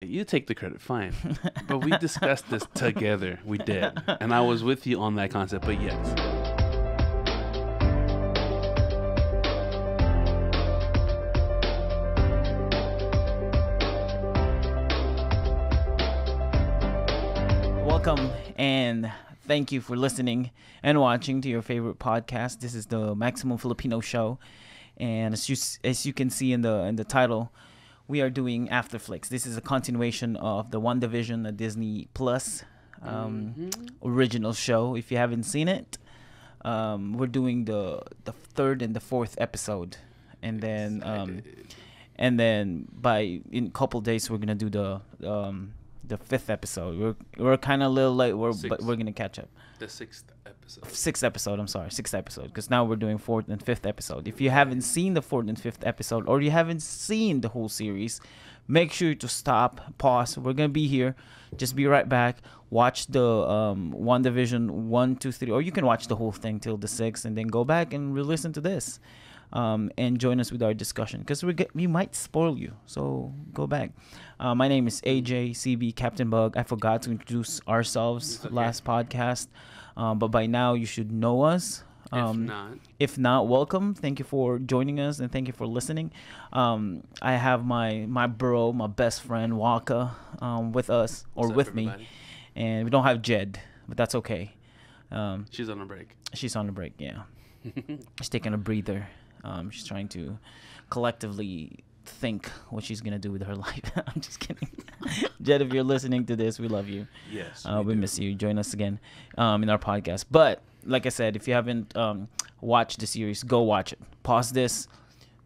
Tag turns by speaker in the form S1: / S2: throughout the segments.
S1: you take the credit, fine. But we discussed this together. We did. And I was with you on that concept, but yes.
S2: Welcome and thank you for listening and watching to your favorite podcast. This is the Maximum Filipino Show, and as you can see in the title, we are doing Afterflicks. This is a continuation of the WandaVision, a Disney Plus original show. If you haven't seen it, we're doing the third and the fourth episode, and then by in a couple days we're gonna do the fifth episode. We're kind of a little late, but we're gonna catch up.
S1: The sixth episode.
S2: Sixth episode, because now we're doing fourth and fifth episode. If you haven't seen the fourth and fifth episode, or you haven't seen the whole series, make sure to stop, pause. We're gonna be here. Just be right back. Watch the WandaVision 1, 2, 3, or you can watch the whole thing till the 6th, and then go back and re-listen to this. And join us with our discussion, because we might spoil you, so go back. My name is AJ CB Captain Bug. I forgot to introduce ourselves last podcast, but by now you should know us. If not, welcome. Thank you for joining us, and thank you for listening. I have my best friend Wakka with us, or with everybody? Me, and we don't have Jed, but that's okay.
S1: She's on a break.
S2: Yeah. She's taking a breather. She's trying to collectively think what she's gonna do with her life. I'm just kidding. Jed, if you're listening to this, we love you.
S1: Yes,
S2: we miss you. Join us again in our podcast. But like I said, if you haven't watched the series, go watch it. Pause this.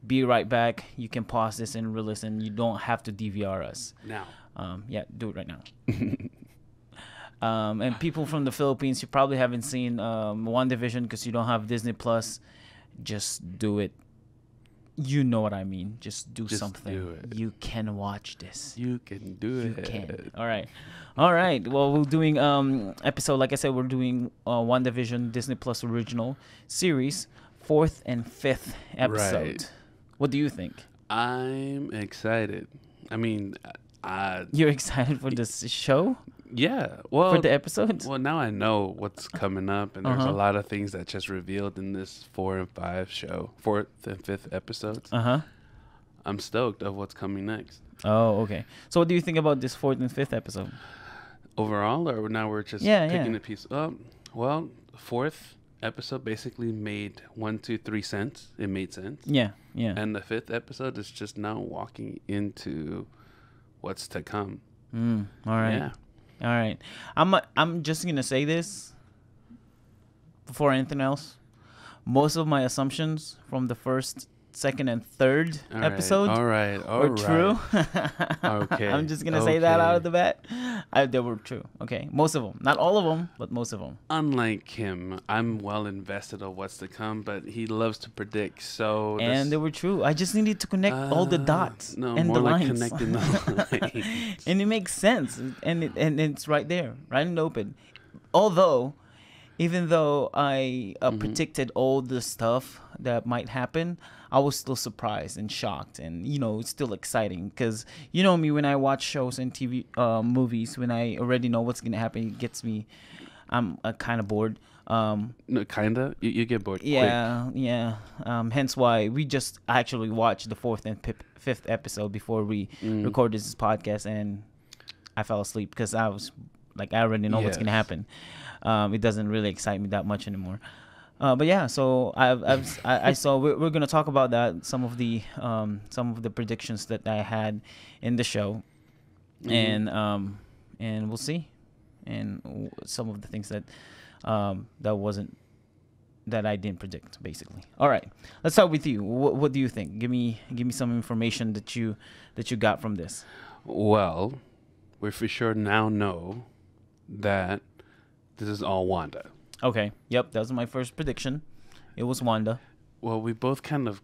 S2: Be right back. You can pause this and re-listen. You don't have to DVR us
S1: now.
S2: Yeah, do it right now. And people from the Philippines, you probably haven't seen WandaVision because you don't have Disney Plus. Just do it. You know what I mean. Just something.
S1: Do it.
S2: You can watch this.
S1: You can do it.
S2: You can. All right. Well, we're doing episode. Like I said, we're doing WandaVision Disney Plus original series, 4th and 5th episode. Right. What do you think?
S1: I'm excited. I mean,
S2: you're excited for this show?
S1: Yeah, well,
S2: for the episodes.
S1: Well, now I know what's coming up, and there's a lot of things that just revealed in this 4 and 5 show, 4th and 5th episodes. I'm stoked of what's coming next.
S2: Oh, okay. So, what do you think about this 4th and 5th episode?
S1: Overall, or now we're just picking a piece? Well, 4th episode basically made 1, 2, 3 cents. It made sense.
S2: Yeah.
S1: And the 5th episode is just now walking into what's to come.
S2: All right.
S1: Yeah.
S2: All right. I'm just going to say this before anything else. Most of my assumptions from the 1st, 2nd, and 3rd episode were true.
S1: Okay.
S2: I'm just going to say that out of the bat. They were true. Okay. Most of them. Not all of them, but most of them.
S1: Unlike him, I'm well invested on what's to come, but he loves to predict. And
S2: they were true. I just needed to connect all the dots and
S1: more
S2: the
S1: like
S2: lines.
S1: Connecting the lines.
S2: And it makes sense. And it's right there, right in the open. Even though I predicted all the stuff that might happen, I was still surprised and shocked, and it's still exciting because you know me, when I watch shows and TV movies, when I already know what's gonna happen, it gets me. I'm kind of bored.
S1: No, kinda. You get bored.
S2: Yeah. Hence why we just actually watched the 4th and 5th episode before we recorded this podcast, and I fell asleep because I was like, I already know what's gonna happen. It doesn't really excite me that much anymore. But yeah, so I saw we're gonna talk about that, some of the predictions that I had in the show, and we'll see, and some of the things that that I didn't predict, basically. All right, let's start with you. What do you think? Give me some information that you got from this.
S1: Well, we for sure now know that this is all Wanda.
S2: Okay. Yep. That was my first prediction. It was Wanda.
S1: Well, we both kind of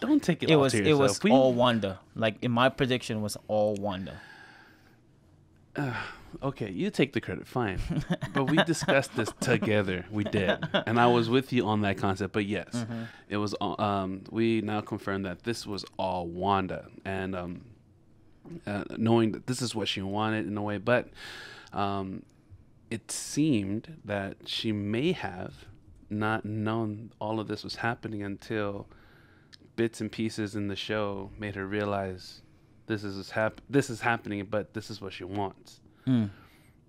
S1: don't take it all to yourself.
S2: It was all Wanda. Like, in my prediction was all Wanda.
S1: Okay, you take the credit, fine. But we discussed this together. We did, and I was with you on that concept. But yes, it was. We now confirmed that this was all Wanda, and knowing that this is what she wanted in a way. But it seemed that she may have not known all of this was happening until bits and pieces in the show made her realize this is happening, but this is what she wants.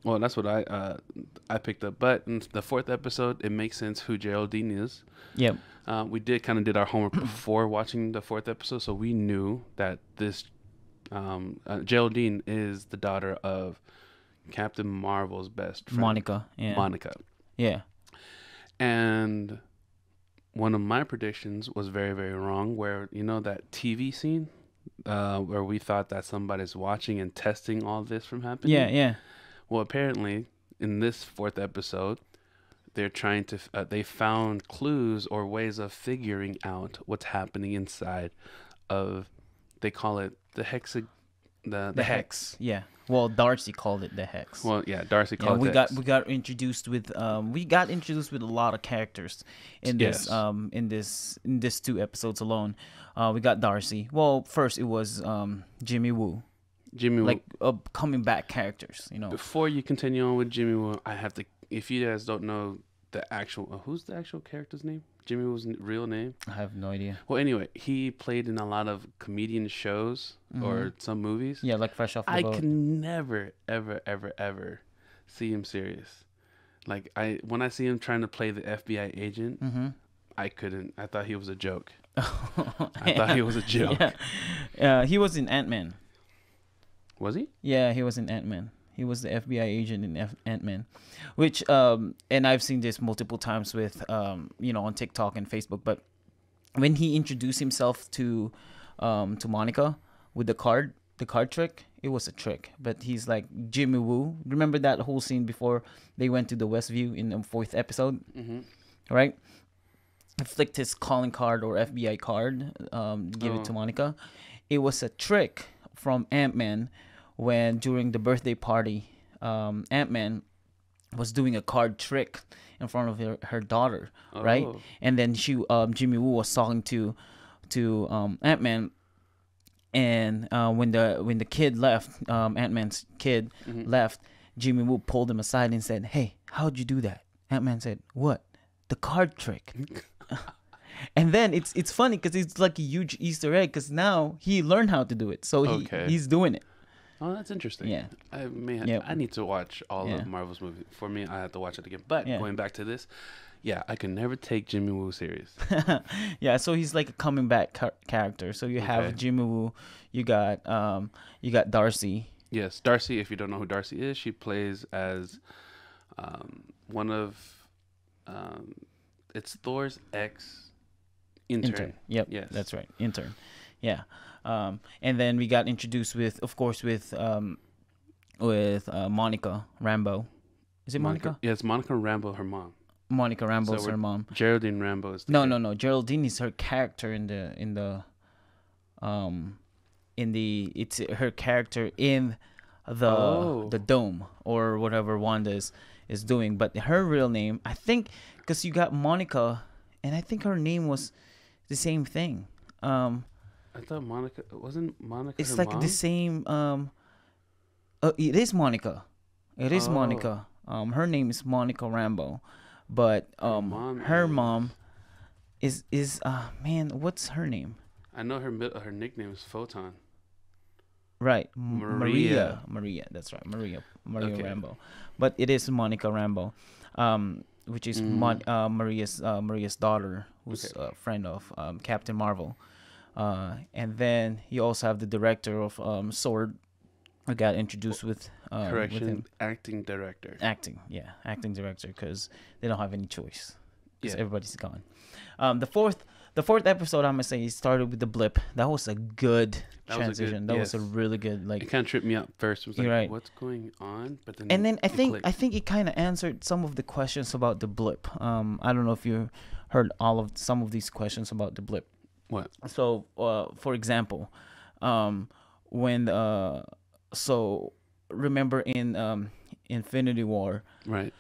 S1: Well, that's what I picked up. But in the 4th episode, it makes sense who Geraldine is.
S2: Yep.
S1: We did our homework before watching the 4th episode, so we knew that this Geraldine is the daughter of Captain Marvel's best friend,
S2: Monica. Yeah.
S1: Monica.
S2: Yeah.
S1: And one of my predictions was very, very wrong. Where that TV scene where we thought that somebody's watching and testing all this from happening.
S2: Yeah. Yeah.
S1: Well, apparently, in this 4th episode, they're trying to. They found clues or ways of figuring out what's happening inside of. They call it the hex. The hex.
S2: Yeah. Well, Darcy called it the hex.
S1: Well, yeah, Darcy called it.
S2: We got introduced with a lot of characters in this in this 2 episodes alone. We got Darcy. Well, first it was Jimmy Woo. Like coming back characters,
S1: Before you continue on with Jimmy Woo, I have to. If you guys don't know the actual, who's the actual character's name? Jimmy Woo's real name?
S2: I have no idea.
S1: Well, anyway, he played in a lot of comedian shows or some movies.
S2: Yeah, like Fresh Off the Boat.
S1: I can never, ever, ever, ever see him serious. Like when I see him trying to play the FBI agent, I couldn't. I thought he was a joke. I thought he was a joke.
S2: Yeah. He was in Ant-Man.
S1: Was he?
S2: Yeah, he was in Ant-Man. He was the FBI agent in Ant-Man, which and I've seen this multiple times with on TikTok and Facebook. But when he introduced himself to Monica with the card trick, it was a trick. But he's like Jimmy Woo. Remember that whole scene before they went to the Westview in the 4th episode, right? He flicked his calling card or FBI card, give it to Monica. It was a trick from Ant-Man. When during the birthday party, Ant-Man was doing a card trick in front of her daughter, right? And then Jimmy Woo was talking to Ant-Man, and when the kid left, Ant-Man's kid left, Jimmy Woo pulled him aside and said, "Hey, how'd you do that?" Ant-Man said, "What? The card trick." And then it's funny because it's like a huge Easter egg because now he learned how to do it, so he's doing it.
S1: Oh, that's interesting.
S2: Yeah.
S1: I need to watch all of Marvel's movies. For me, I have to watch it again. But going back to this, I can never take Jimmy Woo serious.
S2: Yeah, so he's like a coming back character. So you have Jimmy Woo, you got Darcy.
S1: Yes, Darcy. If you don't know who Darcy is, she plays as one of it's Thor's ex intern.
S2: Yep. Yes, that's right. Intern. Yeah. And then we got introduced with Monica Rambeau. Is it Monica?
S1: Yeah, it's Monica Rambeau, her mom.
S2: Monica Rambeau's her mom.
S1: Geraldine Rambeau is
S2: no. Geraldine is her character it's her character in the dome or whatever Wanda is doing. But her real name, I think, because you got Monica, and I think her name was the same thing.
S1: I thought Monica wasn't Monica.
S2: It's
S1: her
S2: like
S1: mom?
S2: the same. It is Monica. It is Monica. Her name is Monica Rambeau, but her mom is man. What's her name?
S1: I know her nickname is Photon.
S2: Right, Maria. That's right, Maria Rambeau. But it is Monica Rambeau, which is Maria's daughter, who's a friend of Captain Marvel. And then you also have the director of Sword. I got introduced with him.
S1: Acting director.
S2: Acting director, because they don't have any choice because everybody's gone. The fourth episode, I'm gonna say, started with the blip. That was a good transition. That was a really good, like.
S1: It kind of tripped me up first. It was like,
S2: right.
S1: What's going on? But then.
S2: And then I think it kind of answered some of the questions about the blip. I don't know if you heard some of these questions about the blip.
S1: What?
S2: So, for example, remember in Infinity War,
S1: right?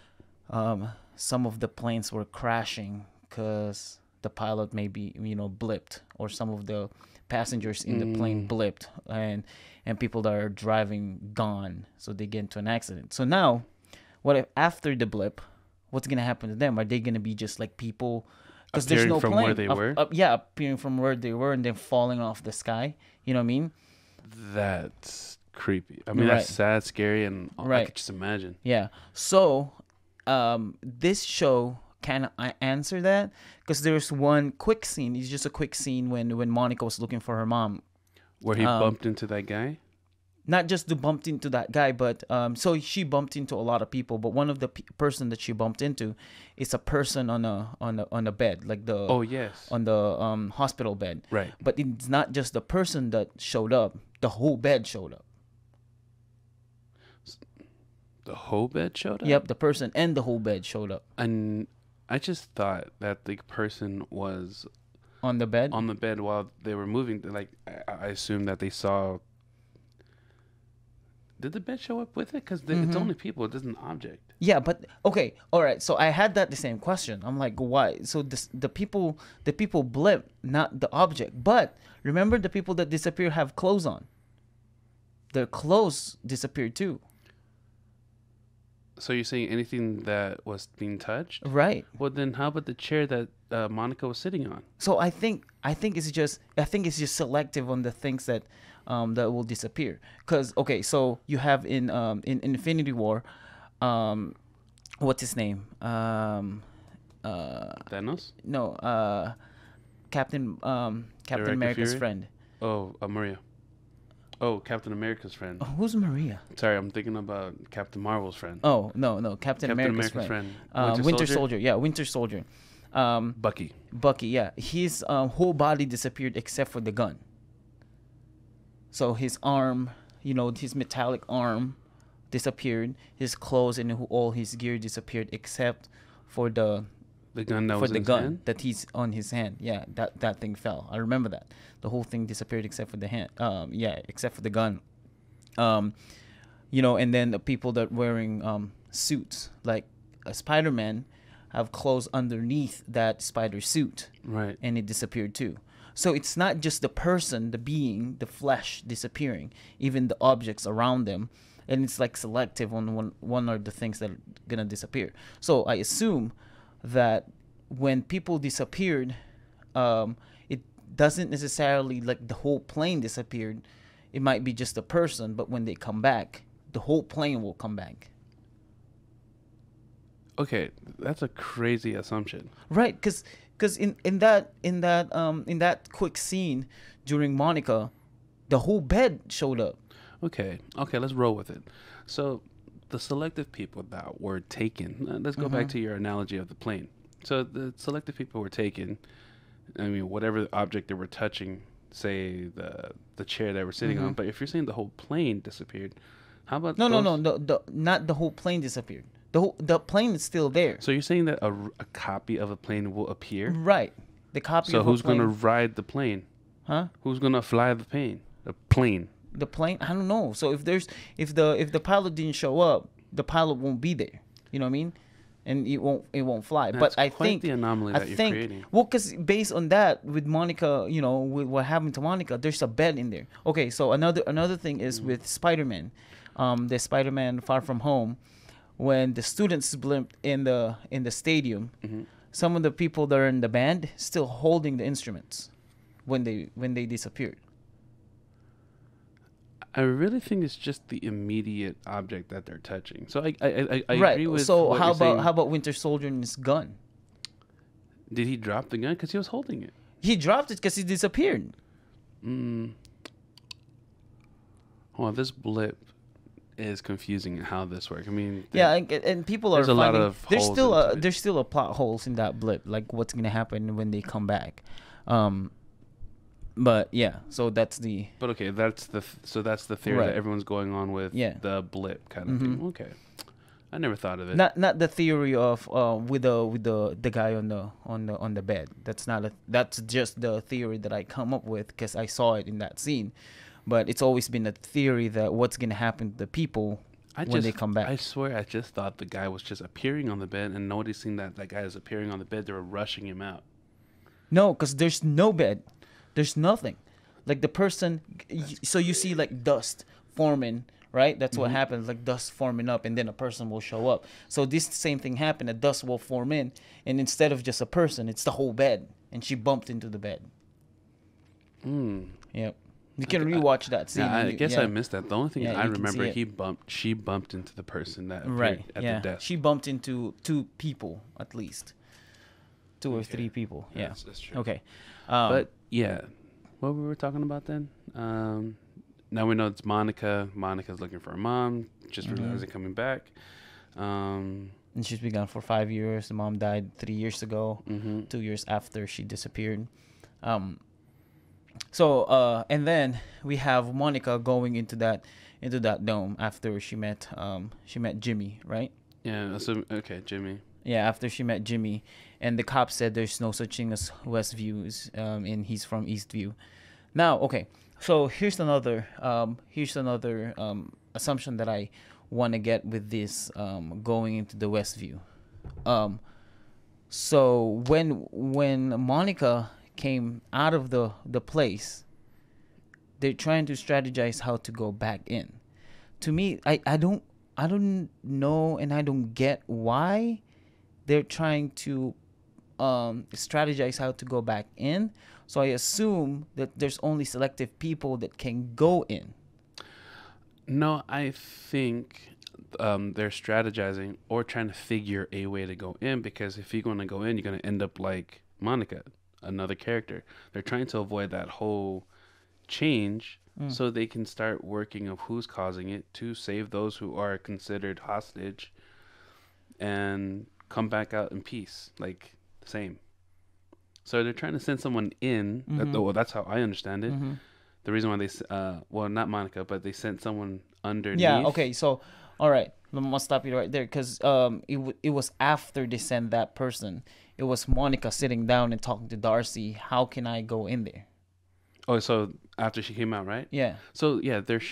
S2: Some of the planes were crashing because the pilot maybe blipped, or some of the passengers in the plane blipped, and people that are driving gone, so they get into an accident. So now, what if after the blip, what's gonna happen to them? Are they gonna be just like people? Because there's no
S1: from
S2: plane.
S1: where they were?
S2: Yeah, appearing from where they were and then falling off the sky. You know what I mean?
S1: That's creepy. I mean,
S2: Right.
S1: that's sad, scary, and I
S2: Right.
S1: could just imagine.
S2: Yeah. So, this show kind of answer that, because there's one quick scene. It's just a quick scene when Monica was looking for her mom.
S1: Where he bumped into that guy?
S2: Not just to bumped into that guy, but so she bumped into a lot of people. But one of the person that she bumped into is a person on a bed, like the
S1: Oh, yes.
S2: on the hospital bed.
S1: Right.
S2: But it's not just the person that showed up; the whole bed showed up.
S1: The whole bed showed up?
S2: Yep, the person and the whole bed showed up
S1: And I just thought that the person was
S2: on the bed.
S1: on the bed while they were moving. Like, I assume that they saw... Did the bed show up with it? Because it's only people. It isn't an object.
S2: Yeah, but okay, all right. So I had the same question. I'm like, why? So the people blip, not the object. But remember, the people that disappear have clothes on. Their clothes disappeared too.
S1: So you're saying anything that was being touched?
S2: Right.
S1: Well, then how about the chair that Monica was sitting on?
S2: So I think it's just selective on the things that will disappear. Cause okay, so you have in Infinity War, what's his name?
S1: Thanos?
S2: No, Captain
S1: Director
S2: America's
S1: Fury?
S2: friend.
S1: Oh, Maria. Oh, Captain America's friend.
S2: Who's Maria?
S1: Sorry, I'm thinking about Captain Marvel's friend.
S2: Oh no, Captain America's friend. Winter Soldier. Yeah, Winter Soldier.
S1: Bucky.
S2: Bucky. Yeah, his whole body disappeared except for the gun. So his arm, his metallic arm, disappeared. His clothes and all his gear disappeared except for the
S1: gun that was in his hand?
S2: that he's on his hand. Yeah, that thing fell. I remember that. The whole thing disappeared except for the hand. Except for the gun. And then the people that wearing suits like a Spider-Man have clothes underneath that spider suit.
S1: Right.
S2: And it disappeared too. So it's not just the person, the being, the flesh disappearing, even the objects around them. And it's like selective on one of the things that are gonna disappear. So I assume that when people disappeared, it doesn't necessarily like the whole plane disappeared. It might be just a person, but when they come back, the whole plane will come back.
S1: Okay, that's a crazy assumption.
S2: Right, because in that quick scene during Monica, the whole bed showed up.
S1: Okay, let's roll with it. So the selective people that were taken, let's go back to your analogy of the plane. So the selective people were taken, I mean, whatever object they were touching, say the chair they were sitting on, but if you're saying the whole plane disappeared, how about
S2: No, not the whole plane disappeared. The plane is still there.
S1: So you're saying that a copy of a plane will appear?
S2: Right. The copy
S1: So
S2: of
S1: who's
S2: a plane.
S1: going to ride the plane?
S2: Huh?
S1: Who's going to fly the plane? The plane.
S2: The plane? I don't know. So if the pilot didn't show up, the pilot won't be there. You know what I mean? And it won't fly.
S1: That's
S2: but I
S1: quite
S2: think
S1: the anomaly that you're creating.
S2: Well, because based on that, with Monica, with what happened to Monica, there's a bed in there. Okay, so another thing is with Spider-Man, the Spider-Man Far From Home, when the students blimped in the stadium, some of the people that are in the band still holding the instruments when they disappeared.
S1: I really think it's just the immediate object that they're touching. So I
S2: Right.
S1: agree with
S2: So
S1: what
S2: how
S1: you're saying.
S2: about Winter Soldier and his gun?
S1: Did he drop the gun? Because he was holding it.
S2: He dropped it because he disappeared.
S1: Well, this blip is confusing in how this works. I mean,
S2: Yeah, and people are
S1: there's a lot
S2: finding
S1: of
S2: there's
S1: holes
S2: still
S1: into it.
S2: there's still a plot holes in that blip, like what's gonna happen when they come back. But yeah, so that's the
S1: But okay, that's the theory
S2: Right.
S1: that everyone's going on with.
S2: Yeah.
S1: The blip kind of thing. Okay, I never thought of it.
S2: not the theory of with the guy on the bed. That's just the theory that I come up with because I saw it in that scene. But it's always been a theory that what's gonna happen to the people when they come back.
S1: I swear, I just thought the guy was just appearing on the bed, and noticing that guy is appearing on the bed, they were rushing him out.
S2: No, because there's no bed. There's nothing. Like the person, so you see like dust forming, right? That's what happens, like dust forming up, and then a person will show up. So this same thing happened. A dust will form in, and instead of just a person, it's the whole bed, and she bumped into the bed. Yep. You can rewatch that scene.
S1: Yeah, I
S2: and
S1: guess
S2: yeah.
S1: I missed that. The only thing
S2: Yeah,
S1: I
S2: you can see
S1: remember,
S2: it.
S1: she bumped into the person that appeared
S2: Right.
S1: at
S2: Yeah.
S1: the desk.
S2: She bumped into 2 people at least. 2 or 3 people. Yeah.
S1: That's true.
S2: Okay.
S1: But yeah, what we were talking about then? Now we know it's Monica. Monica's looking for her mom. Just realizing coming back.
S2: And she's been gone for 5 years. The mom died 3 years ago. 2 years after she disappeared. So and then we have Monica going into that dome after she met Jimmy, right?
S1: Yeah. So okay, Jimmy.
S2: Yeah, after she met Jimmy, and the cop said there's no such thing as Westview, and he's from Eastview. Now, okay, so here's another assumption that I want to get with this going into the Westview. So when Monica came out of the place, they're trying to strategize how to go back in. To me, I don't know, and I don't get why they're trying to strategize how to go back in. So I assume that there's only selective people that can go in.
S1: No, I think they're strategizing or trying to figure a way to go in, because if you're going to go in, you're going to end up like Monica, another character. They're trying to avoid that whole change so they can start working of who's causing it to save those who are considered hostage and come back out in peace, like same. So they're trying to send someone in. Well, that's how I understand it. The reason why they, well, not Monica, but they sent someone underneath.
S2: Yeah. Okay. So, all right, I'm gonna stop you right there, because it was after they sent that person. It was Monica sitting down and talking to Darcy. How can I go in there?
S1: Oh, so after she came out, right?
S2: Yeah.
S1: So yeah, they're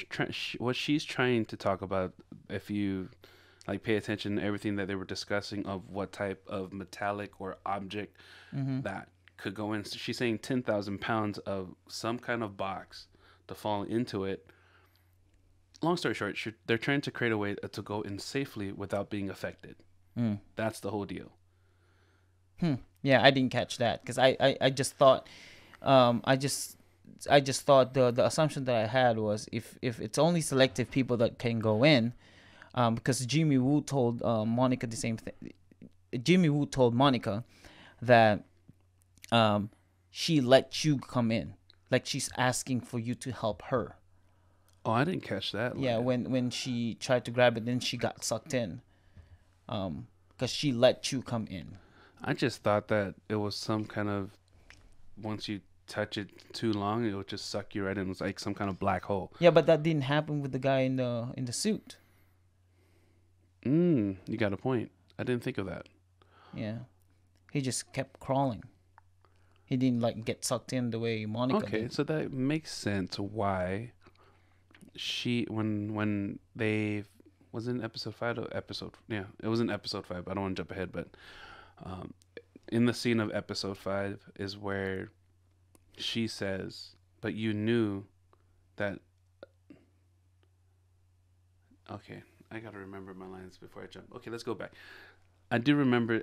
S1: what she's trying to talk about. If you like pay attention to everything that they were discussing of what type of metallic or object that could go in. So she's saying 10,000 pounds of some kind of box to fall into it. Long story short, they're trying to create a way to go in safely without being affected. That's the whole deal.
S2: Yeah, I didn't catch that, because I just thought, I just thought the assumption that I had was if it's only selective people that can go in, because Jimmy Woo told Monica the same thing. Jimmy Woo told Monica that she let you come in, like she's asking for you to help her.
S1: Oh, I didn't catch that.
S2: Yeah, when she tried to grab it, then she got sucked in, because she let you come in.
S1: I just thought that it was some kind of, once you touch it too long, it would just suck you right in. It was like some kind of black hole.
S2: Yeah, but that didn't happen with the guy in the suit.
S1: You got a point. I didn't think of that.
S2: Yeah, he just kept crawling. He didn't like get sucked in the way Monica did.
S1: Okay, so that makes sense why she when they was in episode 5 or episode, yeah, it was in episode 5. I don't want to jump ahead, but in the scene of episode 5 is where she says, but you knew that. Okay, I gotta remember my lines before I jump. Okay, let's go back. I do remember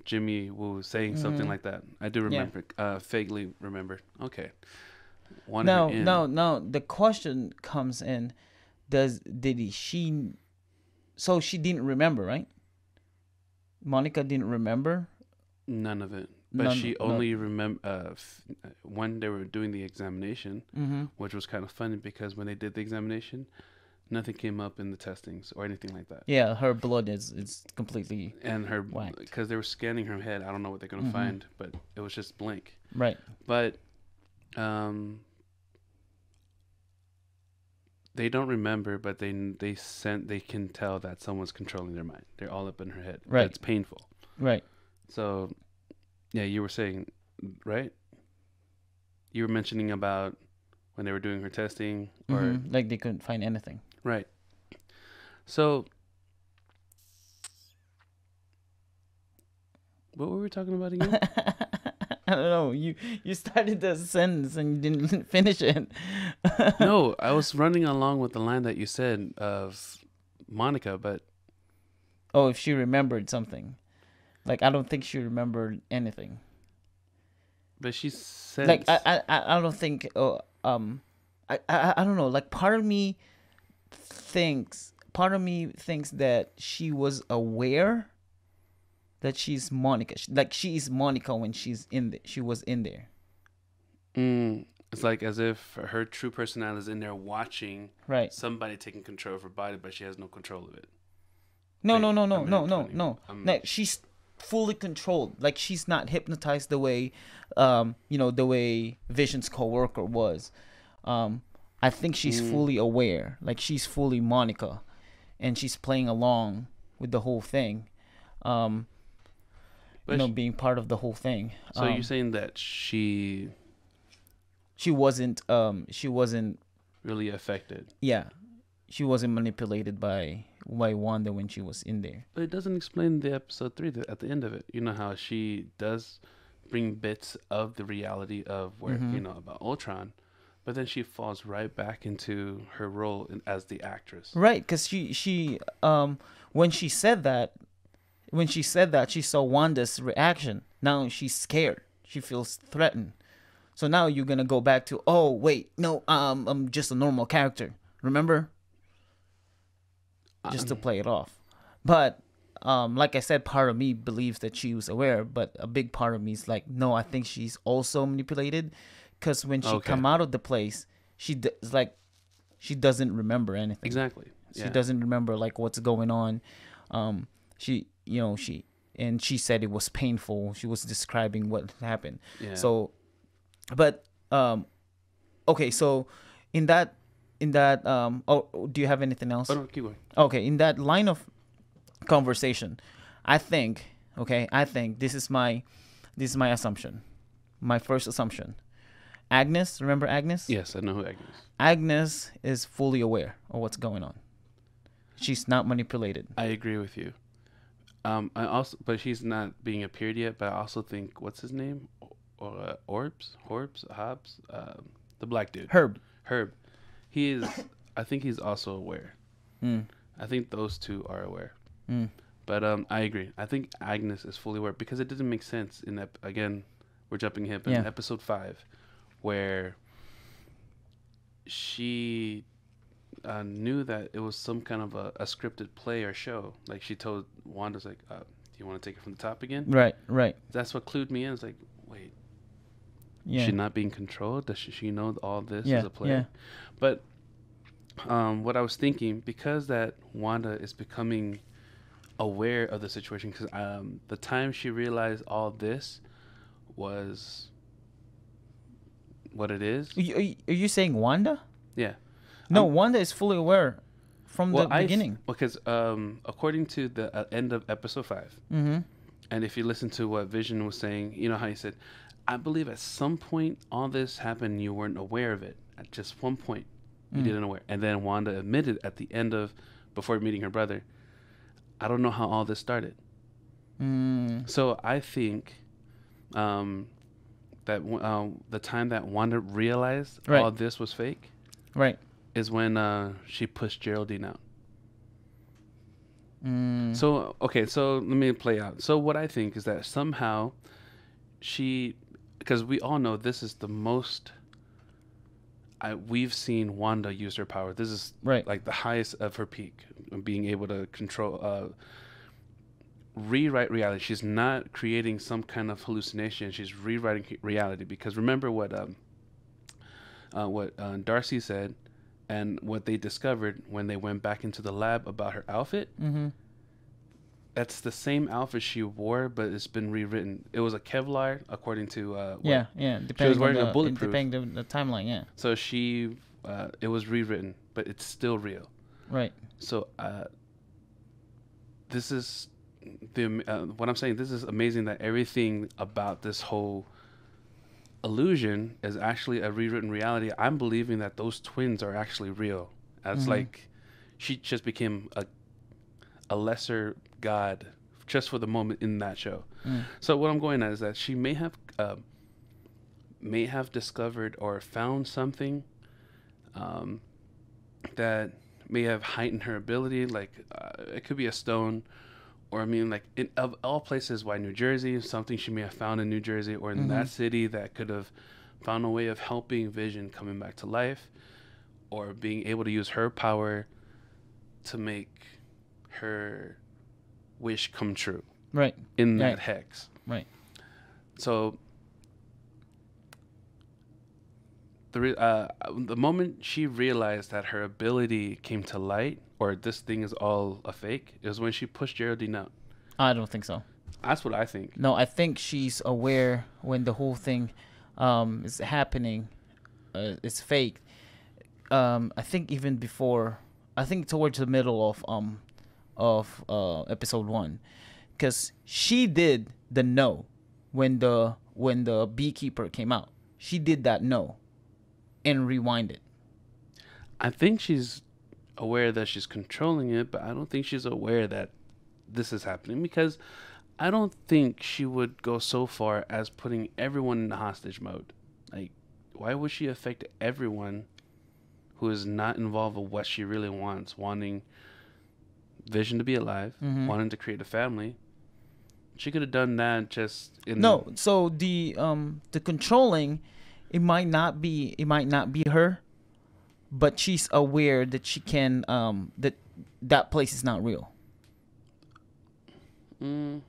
S1: Jimmy Woo saying something like that. I do remember, vaguely remember. Okay.
S2: No. The question comes in: So she didn't remember, right? Monica didn't remember.
S1: None of it. But she only remember when they were doing the examination, which was kind of funny because when they did the examination, nothing came up in the testings or anything like that.
S2: Yeah, her blood is completely
S1: and her
S2: whacked.
S1: Because they were scanning her head. I don't know what they're gonna find, but it was just blank.
S2: Right.
S1: But they don't remember, but they can tell that someone's controlling their mind. They're all up in her head.
S2: Right.
S1: It's painful.
S2: Right.
S1: So, yeah, you were saying, right? You were mentioning about when they were doing her testing, or
S2: like they couldn't find anything.
S1: Right. So, what were we talking about again?
S2: I don't know. You started the sentence and you didn't finish it.
S1: No, I was running along with the line that you said of Monica, but
S2: Oh, if she remembered something. Like, I don't think she remembered anything.
S1: she said
S2: Like, I don't think. I don't know. Like, part of me thinks that she was aware that she's Monica. Like, she is Monica when she's in she was in there.
S1: It's like as if her true personality is in there watching
S2: Right.
S1: somebody taking control of her body, but she has no control of it.
S2: No,
S1: Wait,
S2: no, no,
S1: I'm
S2: no,
S1: in
S2: no,
S1: it,
S2: no,
S1: 20.
S2: no.
S1: I'm-
S2: No, she's fully controlled. Like, she's not hypnotized the way, the way Vision's coworker was. I think she's fully aware. Like, she's fully Monica, and she's playing along with the whole thing.
S1: But
S2: Being part of the whole thing.
S1: So you're saying that she
S2: wasn't
S1: really affected,
S2: yeah, she wasn't manipulated by Wanda when she was in there.
S1: but it doesn't explain the episode 3 at the end of it. You know how she does bring bits of the reality of where about Ultron, but then she falls right back into her role as the actress.
S2: Right, because she when she said that, she saw Wanda's reaction. Now she's scared. She feels threatened. So now you're gonna go back to, oh wait, no, I'm just a normal character. Remember? Just to play it off. But like I said, part of me believes that she was aware, but a big part of me is like, no, I think she's also manipulated, because when she come out of the place, she doesn't remember anything.
S1: Exactly.
S2: She doesn't remember like what's going on. She said it was painful. She was describing what happened.
S1: Yeah.
S2: So, but okay. So, in that, do you have anything else?
S1: Oh no, keep going.
S2: Okay, in that line of conversation, I think this is my assumption, my first assumption. Agnes, remember Agnes?
S1: Yes, I know who Agnes is.
S2: Agnes is fully aware of what's going on. She's not manipulated.
S1: I agree with you. But she's not being appeared yet. But I also think, what's his name? Hobbs, the black dude.
S2: Herb.
S1: He is. I think he's also aware. I think those two are aware. But I agree. I think Agnes is fully aware, because it didn't make sense in again. We're jumping ahead, but in episode 5, where she knew that it was some kind of a scripted play or show. Like, she told Wanda's like, "Do you want to take it from the top again?"
S2: Right.
S1: That's what clued me in. It's like, wait,
S2: Yeah.
S1: is she not being controlled? Does she know all this
S2: Yeah,
S1: is a play?
S2: yeah.
S1: But what I was thinking, because that Wanda is becoming aware of the situation, because the time she realized all this was what it is.
S2: Are you saying Wanda?
S1: Yeah.
S2: No, Wanda is fully aware from the beginning.
S1: Because according to the end of episode 5, and if you listen to what Vision was saying, you know how he said, I believe at some point all this happened, you weren't aware of it. At just one point, you didn't aware. And then Wanda admitted at the end of, before meeting her brother, I don't know how all this started. So I think that the time that Wanda realized all this was fake,
S2: Right.
S1: is when she pushed Geraldine out. So let me play out. So what I think is that somehow because we all know this is the most we've seen Wanda use her power. This is like the highest of her peak, being able to control, rewrite reality. She's not creating some kind of hallucination. She's rewriting reality, because remember what Darcy said, and what they discovered when they went back into the lab about her outfit. That's the same outfit she wore, but it's been rewritten. It was a Kevlar, according to
S2: yeah.
S1: Depending, she was wearing a bulletproof.
S2: Depending the timeline, yeah.
S1: So it was rewritten, but it's still real.
S2: Right.
S1: So this is what I'm saying. This is amazing that everything about this whole illusion is actually a rewritten reality. I'm believing that those twins are actually real. It's like she just became a lesser god just for the moment in that show. So what I'm going at is that she may have may have discovered or found something um, that may have heightened her ability. Like it could be a stone, or I mean, like of all places, why New Jersey? Something she may have found in New Jersey or in that city that could have found a way of helping Vision coming back to life, or being able to use her power to make her wish come true.
S2: Right.
S1: In that
S2: Right.
S1: hex.
S2: Right.
S1: So the moment she realized that her ability came to light, or this thing is all a fake, is when she pushed Geraldine out.
S2: I don't think so.
S1: That's what I think.
S2: No, I think she's aware when the whole thing is happening. It's fake. I think even before. I think towards the middle of episode 1, because she did the no when the beekeeper came out. She did that no, and rewind it.
S1: I think she's aware that she's controlling it, but I don't think she's aware that this is happening, because I don't think she would go so far as putting everyone in hostage mode. Like, why would she affect everyone who is not involved with what she really wants, wanting Vision to be alive, wanting to create a family? She could have done that just in
S2: No, so the controlling, it might not be her, but she's aware that she can that place is not real.
S1: I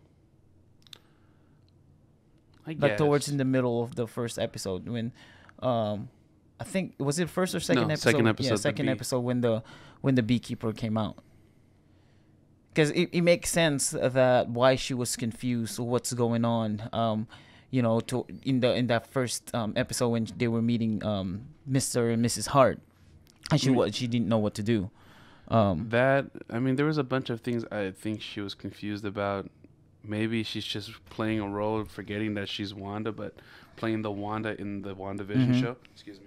S1: guess.
S2: Like towards in the middle of the first episode when I think, was it first or second
S1: No,
S2: episode?
S1: second episode,
S2: Yeah,
S1: the
S2: second
S1: bee.
S2: episode when the beekeeper came out. Because it makes sense that why she was confused, what's going on. In that first episode when they were meeting Mr. and Mrs. Hart, and she didn't know what to do.
S1: There was a bunch of things I think she was confused about. Maybe she's just playing a role, forgetting that she's Wanda, but playing the Wanda in the WandaVision show. Excuse me.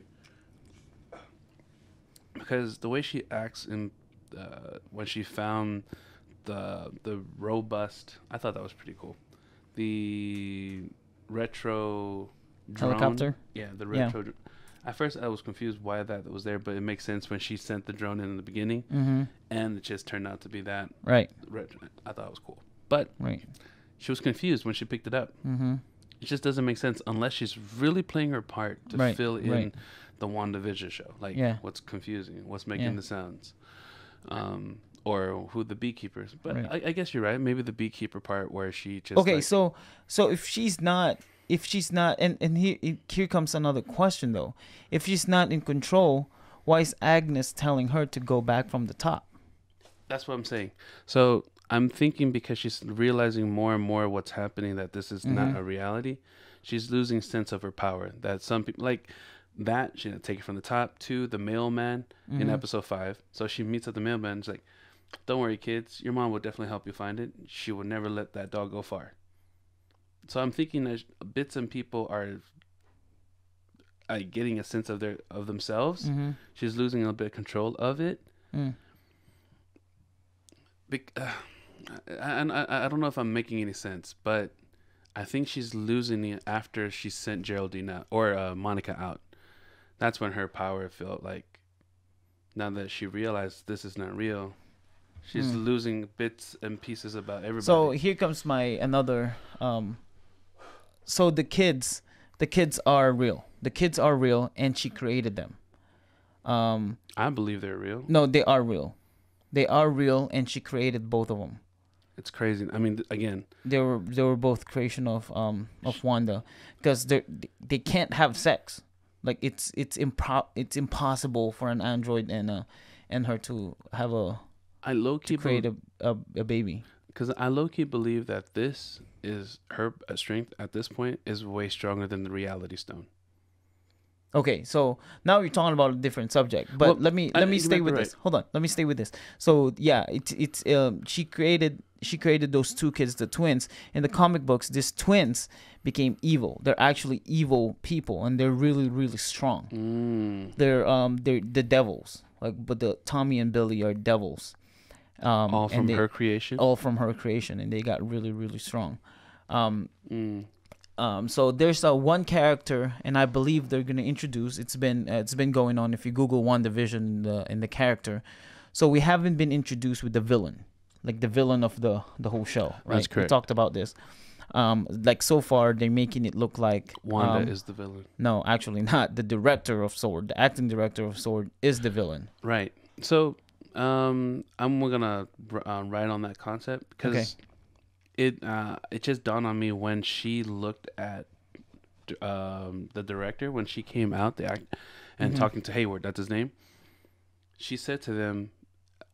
S1: Because the way she acts in when she found the robust, I thought that was pretty cool. The retro drone.
S2: Helicopter?
S1: Yeah, the retro. Yeah. At first, I was confused why that was there, but it makes sense when she sent the drone in the beginning, and it just turned out to be that.
S2: Right.
S1: I thought it was cool, but she was confused when she picked it up. It just doesn't make sense unless she's really playing her part to fill in the WandaVision show. Like, what's confusing, what's making the sounds, or who the beekeepers. But I guess you're right. Maybe the beekeeper part where she just
S2: so if she's not, and here comes another question though. If she's not in control, why is Agnes telling her to go back from the top?
S1: That's what I'm saying. So I'm thinking because she's realizing more and more what's happening, that this is not a reality. She's losing sense of her power. That some people like that. She take it from the top to the mailman in episode 5. So she meets up the mailman. She's like, "Don't worry, kids. Your mom will definitely help you find it. She will never let that dog go far." So I'm thinking that bits and people are getting a sense of themselves. She's losing a little bit of control of it. I don't know if I'm making any sense, but I think she's losing it after she sent Geraldine out, or Monica out. That's when her power felt like, now that she realized this is not real, she's losing bits and pieces about everybody.
S2: So here comes my another. So the kids are real. The kids are real, and she created them.
S1: I believe they're real.
S2: No, they are real. They are real, and she created both of them.
S1: It's crazy. I mean, again,
S2: they were both creation of Wanda, because they can't have sex. Like it's impossible for an android and her to have
S1: I low-key
S2: create a baby.
S1: Because I low-key believe that this is her strength at this point is way stronger than the reality stone.
S2: Okay, so now you're talking about a different subject, but let me stay with this. Hold on, let me stay with this. So yeah, she created those two kids, the twins. In the comic books, these twins became evil. They're actually evil people, and they're really, really strong. They're the devils. But the Tommy and Billy are devils.
S1: All from her creation.
S2: All from her creation, and they got really, really strong. So there's one character, and I believe they're gonna introduce. It's been going on. If you Google WandaVision in the character, so we haven't been introduced with the villain, like the villain of the whole show. Right?
S1: That's correct.
S2: We talked about this. Like so far, they're making it look like
S1: Wanda is the villain.
S2: No, actually not. The director of Sword, the acting director of Sword, is the villain.
S1: Right. So, I'm gonna write on that concept because it just dawned on me when she looked at the director when she came out and talking to Hayward. That's his name. She said to them,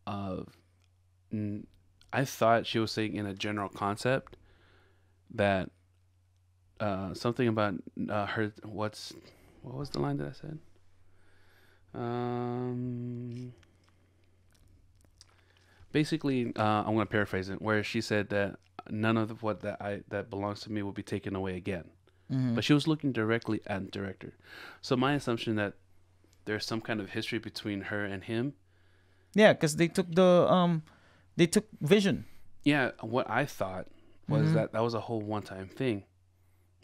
S1: I thought she was saying in a general concept that something about her. What was the line that I said? Basically, I'm gonna paraphrase it, where she said that none of what that belongs to me will be taken away again. But she was looking directly at the director. So my assumption that there's some kind of history between her and him.
S2: Yeah, because they took Vision.
S1: Yeah, what I thought was that was a whole one-time thing.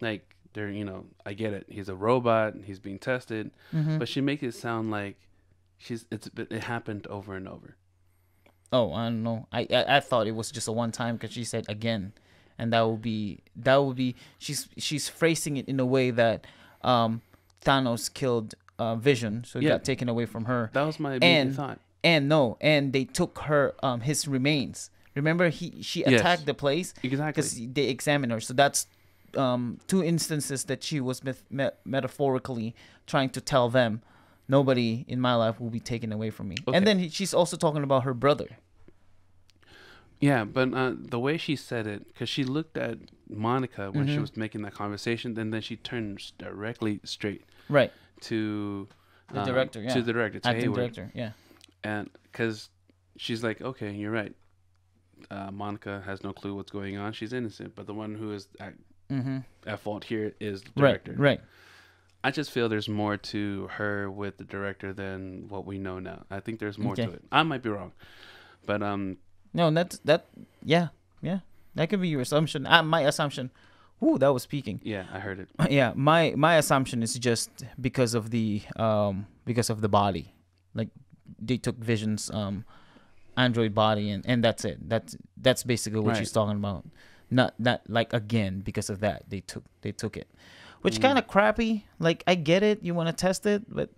S1: Like, I get it. He's a robot. He's being tested. But she makes it sound like it happened over and over.
S2: Oh, I don't know. I thought it was just a one time because she said again, and that would be she's phrasing it in a way that Thanos killed Vision, so it got taken away from her.
S1: That was my immediate thought.
S2: And they took her his remains. Remember, she attacked the place
S1: exactly
S2: because they examined her. So that's two instances that she was metaphorically trying to tell them, nobody in my life will be taken away from me. Okay. And then she's also talking about her brother.
S1: Yeah, but the way she said it, because she looked at Monica when she was making that conversation, and then she turned directly straight to
S2: the director,
S1: to the director, to
S2: acting
S1: Hayward.
S2: director, yeah.
S1: And because she's like, okay, you're right. Monica has no clue what's going on. She's innocent, but the one who is at fault here is the director.
S2: Right.
S1: I just feel there's more to her with the director than what we know now. I think there's more to it. I might be wrong, but
S2: no, yeah, that could be your assumption. My assumption. Ooh, that was peaking.
S1: Yeah, I heard it.
S2: Yeah, my assumption is just because of the body, like they took Vision's android body and that's it. That's basically what she's talking about. Not like again because of that they took it. Which kind of crappy. Like, I get it. You want to test it, but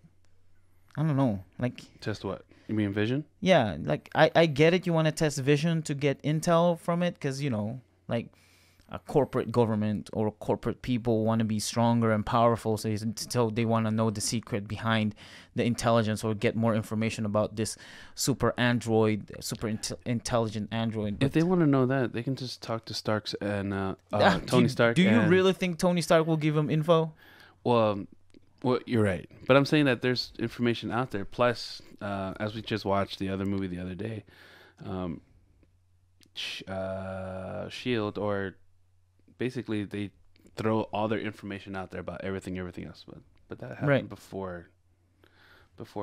S2: I don't know. Like,
S1: test what? You mean Vision?
S2: Yeah. Like, I get it. You want to test Vision to get intel from it because, like a corporate government or corporate people want to be stronger and powerful. So they want to know the secret behind the intelligence or get more information about this super intelligent android.
S1: If they want to know that, they can just talk to Starks and Tony Stark.
S2: Do you really think Tony Stark will give them info?
S1: Well, you're right. But I'm saying that there's information out there. Plus, as we just watched the other movie the other day, S.H.I.E.L.D. or basically they throw all their information out there about everything else. But that happened before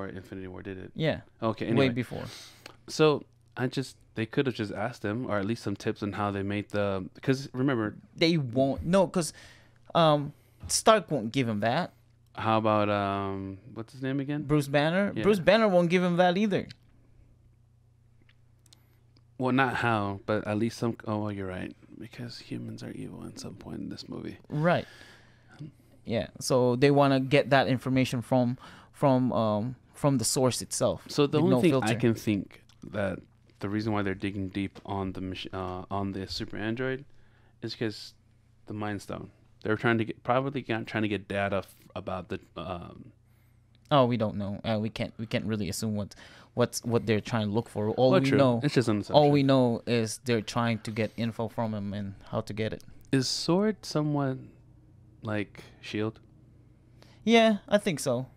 S1: Infinity War did it.
S2: Yeah.
S1: Okay. Anyway.
S2: Way before.
S1: So they could have just asked them, or at least some tips on how they made because remember
S2: they won't. No, because Stark won't give him that.
S1: How about what's his name again?
S2: Bruce Banner.
S1: Yeah.
S2: Bruce Banner won't give him that either.
S1: Well, not how, but at least some. Oh, well, you're right, because humans are evil at some point in this movie.
S2: Right. Yeah. So they want to get that information from the source itself.
S1: So the only thing I can think that the reason why they're digging deep on the super android is because the Mind Stone. They're trying to get data about the.
S2: Oh, we don't know. We can't really assume what they're trying to look for. All
S1: it's just an assumption.
S2: All we know is they're trying to get info from him and how to get it.
S1: Is Sword somewhat like Shield?
S2: Yeah, I think so.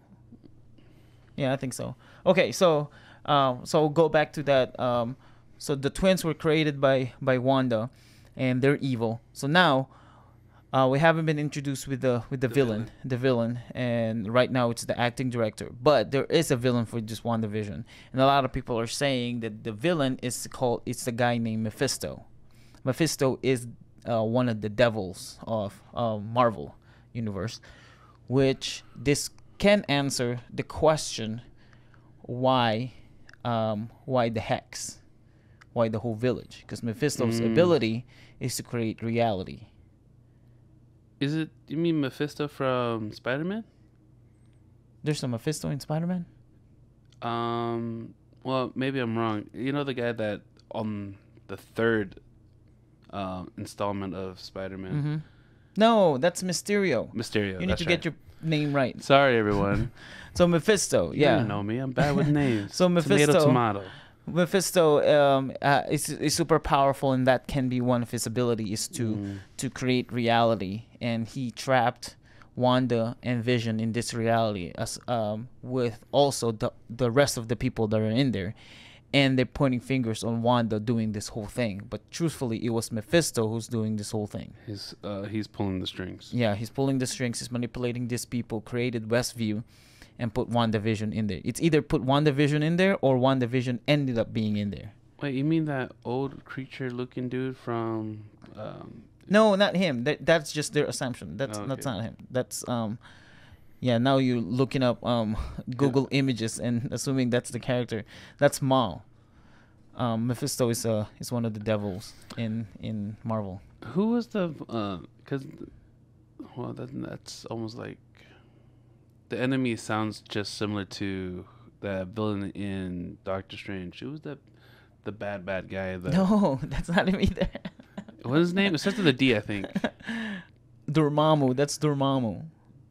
S2: Okay, so go back to that. So the twins were created by Wanda, and they're evil. So now, we haven't been introduced with the villain, and right now it's the acting director. But there is a villain for just WandaVision, and a lot of people are saying that the villain it's the guy named Mephisto. Mephisto is one of the devils of Marvel universe, which this can answer the question why the hex, why the whole village, because Mephisto's ability is to create reality.
S1: Is it? You mean Mephisto from Spider-Man?
S2: There's a Mephisto in Spider-Man?
S1: Well, maybe I'm wrong. You know the guy that on the third installment of Spider-Man?
S2: Mm-hmm. No, that's Mysterio.
S1: Mysterio.
S2: You need to get your name right.
S1: Sorry, everyone.
S2: So Mephisto,
S1: You
S2: yeah.
S1: don't know me. I'm bad with names.
S2: So Mephisto,
S1: tomato.
S2: Mephisto is super powerful, and that can be one of his abilities to create reality. And he trapped Wanda and Vision in this reality, as with also the rest of the people that are in there. And they're pointing fingers on Wanda doing this whole thing, but truthfully, it was Mephisto who's doing this whole thing.
S1: He's pulling the strings.
S2: Yeah, he's pulling the strings. He's manipulating these people, created Westview, and put WandaVision in there. It's either put WandaVision in there or WandaVision ended up being in there.
S1: Wait, you mean that old creature-looking dude from?
S2: No, not him. That's just their assumption. That's not him. That's yeah. Now you're looking up Google images and assuming that's the character. That's Maul. Mephisto is one of the devils in Marvel.
S1: Who was the? Because, well, that's almost like. The enemy sounds just similar to the villain in Doctor Strange. Who was the bad guy?
S2: No, that's not him either.
S1: What's his name? It starts with a D, I think.
S2: Dormammu. That's Dormammu.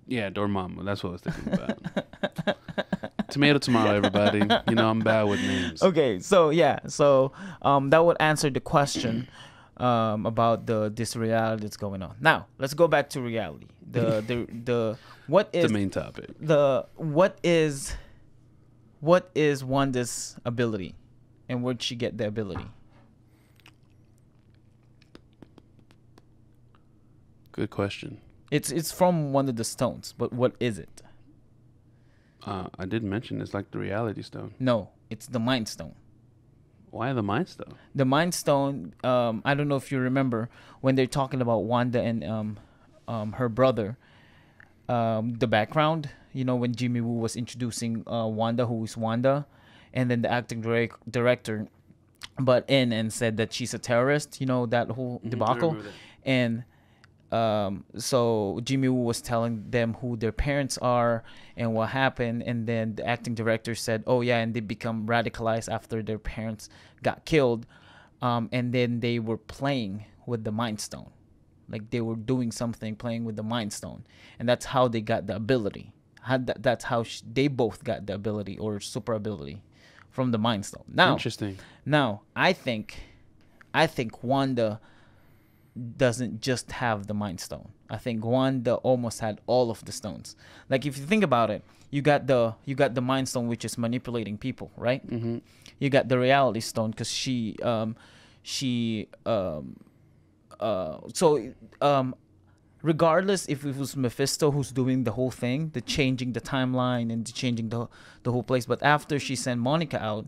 S1: Yeah, Dormammu. That's what I was thinking about. Tomato, everybody. You know, I'm bad with names.
S2: Okay, so yeah. So that would answer the question about this reality that's going on. Now, let's go back to reality. What is
S1: the main topic?
S2: What is Wanda's ability, and where'd she get the ability?
S1: Good question.
S2: It's from one of the stones, but what is it?
S1: I did mention it's like the reality stone.
S2: No, it's the Mind Stone.
S1: Why the Mind Stone?
S2: The Mind Stone. I don't know if you remember when they're talking about Wanda and her brother. The background, you know, when Jimmy Woo was introducing Wanda, who is Wanda, and then the acting director butt in and said that she's a terrorist, you know, that whole debacle. And so Jimmy Woo was telling them who their parents are and what happened, and then the acting director said, oh yeah, and they become radicalized after their parents got killed, and then they were playing with the Mind Stone. Like they were doing something, playing with the Mind Stone, and that's how they got the ability. That's how they both got the ability or super ability from the Mind Stone. Now,
S1: interesting.
S2: Now, I think Wanda doesn't just have the Mind Stone. I think Wanda almost had all of the stones. Like if you think about it, you got the Mind Stone, which is manipulating people, right?
S1: Mm-hmm.
S2: You got the Reality Stone because regardless if it was Mephisto who's doing the whole thing, the changing the timeline and changing the whole place, but after she sent Monica out,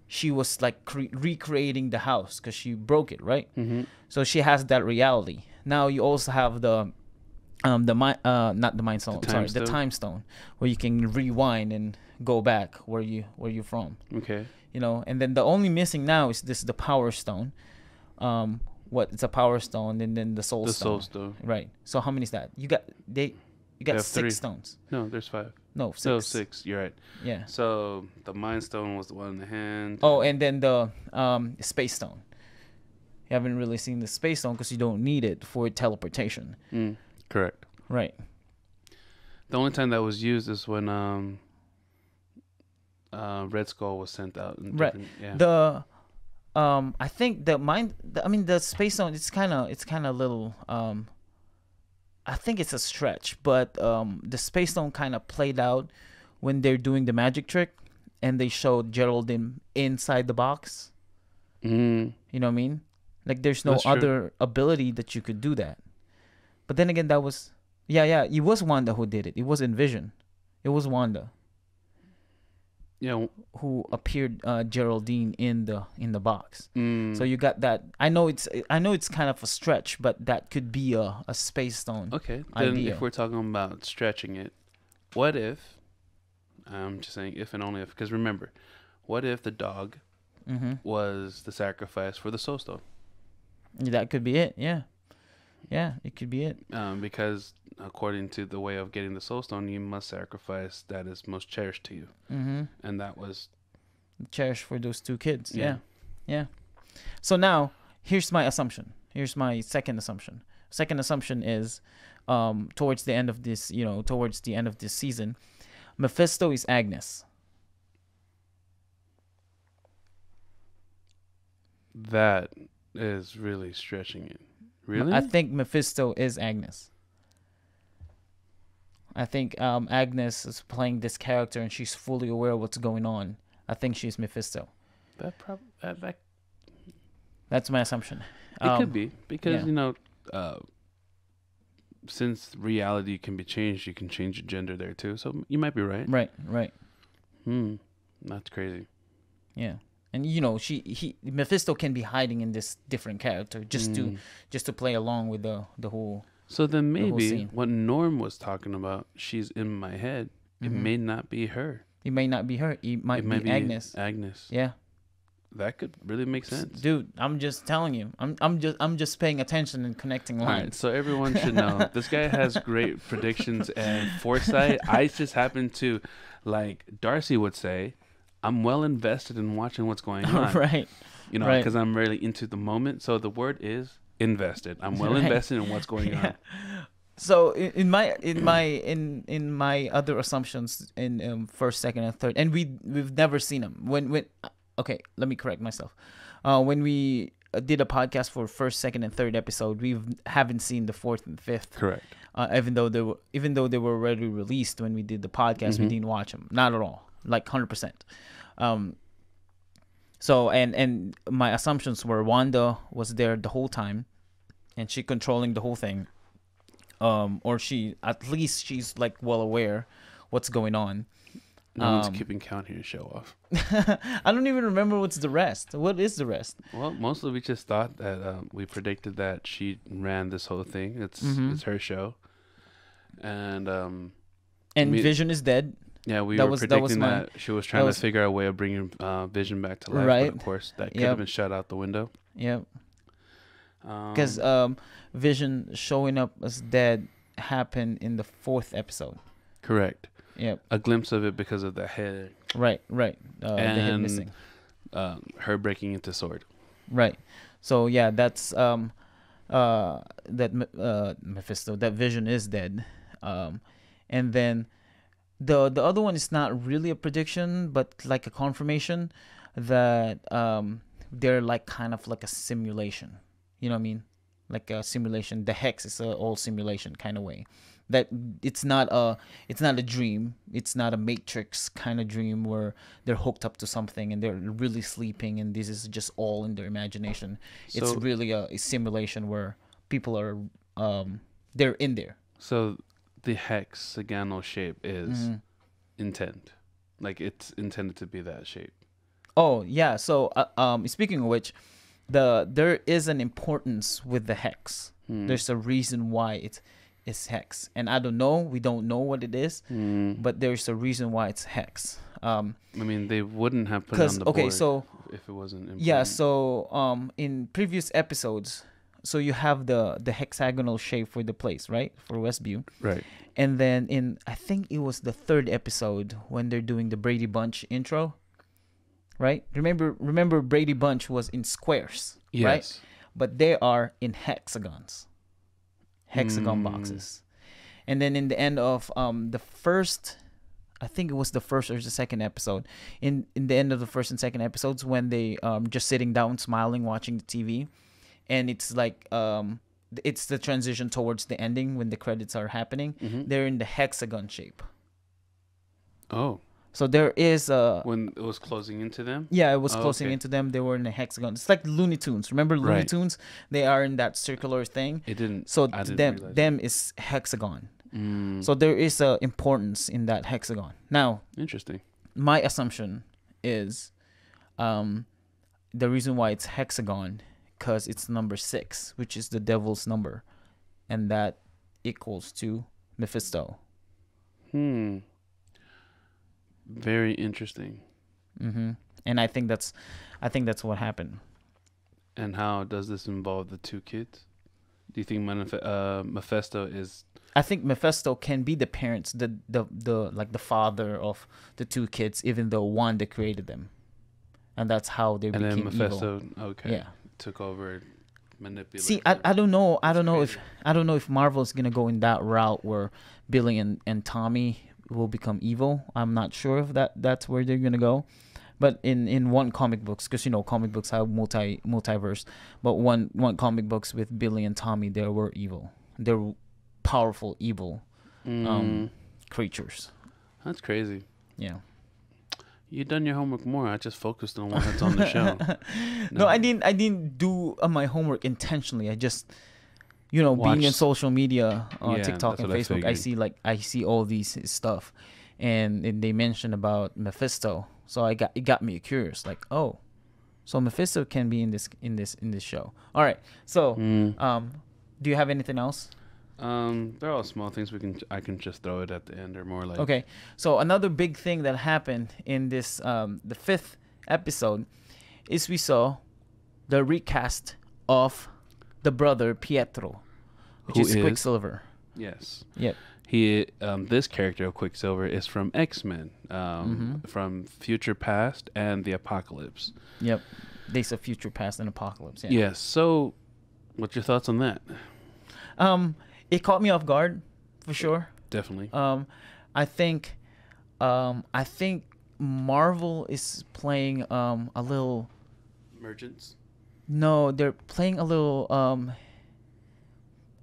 S2: she was like recreating the house because she broke it, right?
S1: Mm-hmm.
S2: So she has that reality. Now you also have the not the Mind Stone, the Time Stone, where you can rewind and go back where you're from.
S1: Okay.
S2: You know, and then the only missing now is the Power Stone. It's a Power Stone, and then the Soul Stone.
S1: The Soul Stone.
S2: Right. So how many is that? You got 6
S1: 3
S2: stones.
S1: No, there's 5.
S2: No, 6.
S1: No, 6. You're right.
S2: Yeah.
S1: So the Mind Stone was the one in the hand.
S2: Oh, and then the Space Stone. You haven't really seen the Space Stone because you don't need it for teleportation.
S1: Correct.
S2: Right.
S1: The only time that was used is when Red Skull was sent out.
S2: Right.
S1: Yeah.
S2: I think the Space Stone, it's kind of little. I think it's a stretch, but the Space Stone kind of played out when they're doing the magic trick, and they showed Geraldine inside the box. You know what I mean? Like there's no other ability that you could do that. But then again, that was it was Wanda who did it. It wasn't Vision. It was Wanda.
S1: Yeah.
S2: who appeared Geraldine in the box.
S1: Mm,
S2: So you got that. I know it's kind of a stretch, but that could be a Space Stone
S1: okay. Then
S2: idea.
S1: if we're talking about stretching it, what if? I'm just saying if and only if, because remember, what if the dog
S2: Mm-hmm.
S1: was the sacrifice for the Soul Stone?
S2: That could be it. Yeah, yeah, it could be it.
S1: Because according to the way of getting the Soul Stone, you must sacrifice that is most cherished to you,
S2: Mm-hmm.
S1: and that was
S2: Cherish for those two kids.
S1: yeah.
S2: Yeah. So now here's my assumption. Here's my second assumption. Second assumption is, towards the end of this, towards the end of this season, Mephisto is Agnes.
S1: That is really stretching it. Really?
S2: I think Mephisto is Agnes. I think Agnes is playing this character and she's fully aware of what's going on. I think she's Mephisto.
S1: that
S2: That's my assumption.
S1: it could be because
S2: yeah.
S1: since reality can be changed, you can change your gender there too. So you might be right.
S2: Right.
S1: That's crazy.
S2: Yeah. And Mephisto can be hiding in this different character just to play along with the whole.
S1: So then
S2: the whole
S1: maybe
S2: scene.
S1: what Norm was talking about, she's in my head. It
S2: Mhm.
S1: may not be her.
S2: It may not be her. It might be Agnes.
S1: Agnes.
S2: Yeah.
S1: That could really make sense.
S2: Dude, I'm just telling you. I'm just paying attention and connecting
S1: All right,
S2: lines.
S1: so everyone should know this guy has great predictions and foresight. I just happen to, like Darcy would say, I'm well invested in watching what's going on.
S2: Right. Right.
S1: Because I'm really into the moment. So the word is invested. I'm well
S2: Right.
S1: invested in what's going on.
S2: So in my other assumptions in first, second, and third, and we've never seen them. Okay, let me correct myself. When we did a podcast for first, second, and third episode, we haven't seen the fourth and fifth.
S1: Correct.
S2: Even though they were already released when we did the podcast, we didn't watch them. Not at all. Like 100%. So and my assumptions were Wanda was there the whole time, and she controlling the whole thing. Or at least she's like well aware what's going on.
S1: No one's keeping count here to show off.
S2: I don't even remember what's the rest. What is the rest?
S1: Well, mostly we just thought that we predicted that she ran this whole thing. It's her show, and
S2: Vision is dead.
S1: yeah, we were predicting that she was trying to figure out a way of bringing Vision back to life.
S2: Right.
S1: But of course, that could have been shut out the window.
S2: Yep. Because Vision showing up as dead happened in the fourth episode.
S1: Correct.
S2: Yep.
S1: A glimpse of it because of the head.
S2: Right. The head missing.
S1: Her breaking into sword.
S2: Right. So yeah, that's Mephisto. That Vision is dead. And then the other one is not really a prediction, but like a confirmation that they're like kind of like a simulation. You know what I mean? Like a simulation. The Hex is a all simulation kind of way. That it's not a dream. It's not a Matrix kind of dream where they're hooked up to something and they're really sleeping and this is just all in their imagination.
S1: So,
S2: it's really a simulation where people are they're in there.
S1: So the hexagonal shape is intent. Like it's intended to be that shape.
S2: Oh yeah. So speaking of which, there is an importance with the hex. There's a reason why it's hex, and I don't know. We don't know what it is, but there's a reason why it's hex.
S1: I mean, they wouldn't have put it on the board if it wasn't important.
S2: Yeah. So in previous episodes, so you have the hexagonal shape for the place, right, for Westview,
S1: right?
S2: And then I think it was the third episode when they're doing the Brady Bunch intro. Right? Remember Brady Bunch was in squares,
S1: yes.
S2: Right? But they are in hexagon boxes. And then in the end of the first, I think it was the first or the second episode, in the end of the first and second episodes when they just sitting down smiling watching the TV, and it's like it's the transition towards the ending when the credits are happening. They're in the hexagon shape.
S1: Oh.
S2: So there is
S1: when it was closing into them.
S2: Yeah, it was closing into them. They were in a hexagon. It's like Looney Tunes. Remember Looney Tunes? They are in that circular thing.
S1: It didn't.
S2: So them is hexagon. So there is a importance in that hexagon. Now,
S1: interesting.
S2: my assumption is, the reason why it's hexagon, because it's number 6, which is the devil's number, and that equals to Mephisto.
S1: Very interesting.
S2: And I think that's what happened.
S1: And how does this involve the 2 kids? Do you think Mephisto is?
S2: I think Mephisto can be the parents, the like the father of the 2 kids, even though Wanda created them, and that's how they became evil.
S1: And then Mephisto, okay,
S2: Yeah,
S1: took over, manipulated.
S2: See, I don't know if Marvel's gonna go in that route where Billy and Tommy will become evil. I'm not sure if that's where they're gonna go. But in one comic books, because comic books have multiverse, but one comic books with Billy and Tommy, they were evil. They're powerful evil creatures.
S1: That's crazy.
S2: Yeah.
S1: You done your homework more. I just focused on what that's on the show.
S2: No, I didn't do my homework intentionally. I just being in social media, TikTok and Facebook, I see all these stuff, and they mention about Mephisto. So it got me curious, like, oh, so Mephisto can be in this show. All right. So, do you have anything else?
S1: They're all small things. I can just throw it at the end, or more like.
S2: Okay. So another big thing that happened in this the 5th episode is we saw the recast of the brother Pietro, which is Quicksilver.
S1: Yes.
S2: Yep.
S1: He this character of Quicksilver is from X-Men, from Future Past and the Apocalypse.
S2: Yep. Days of Future Past and Apocalypse. Yeah.
S1: Yes. So, what's your thoughts on that?
S2: It caught me off guard, for sure.
S1: Definitely.
S2: I think Marvel is playing a little.
S1: Emergence.
S2: No, they're playing a little.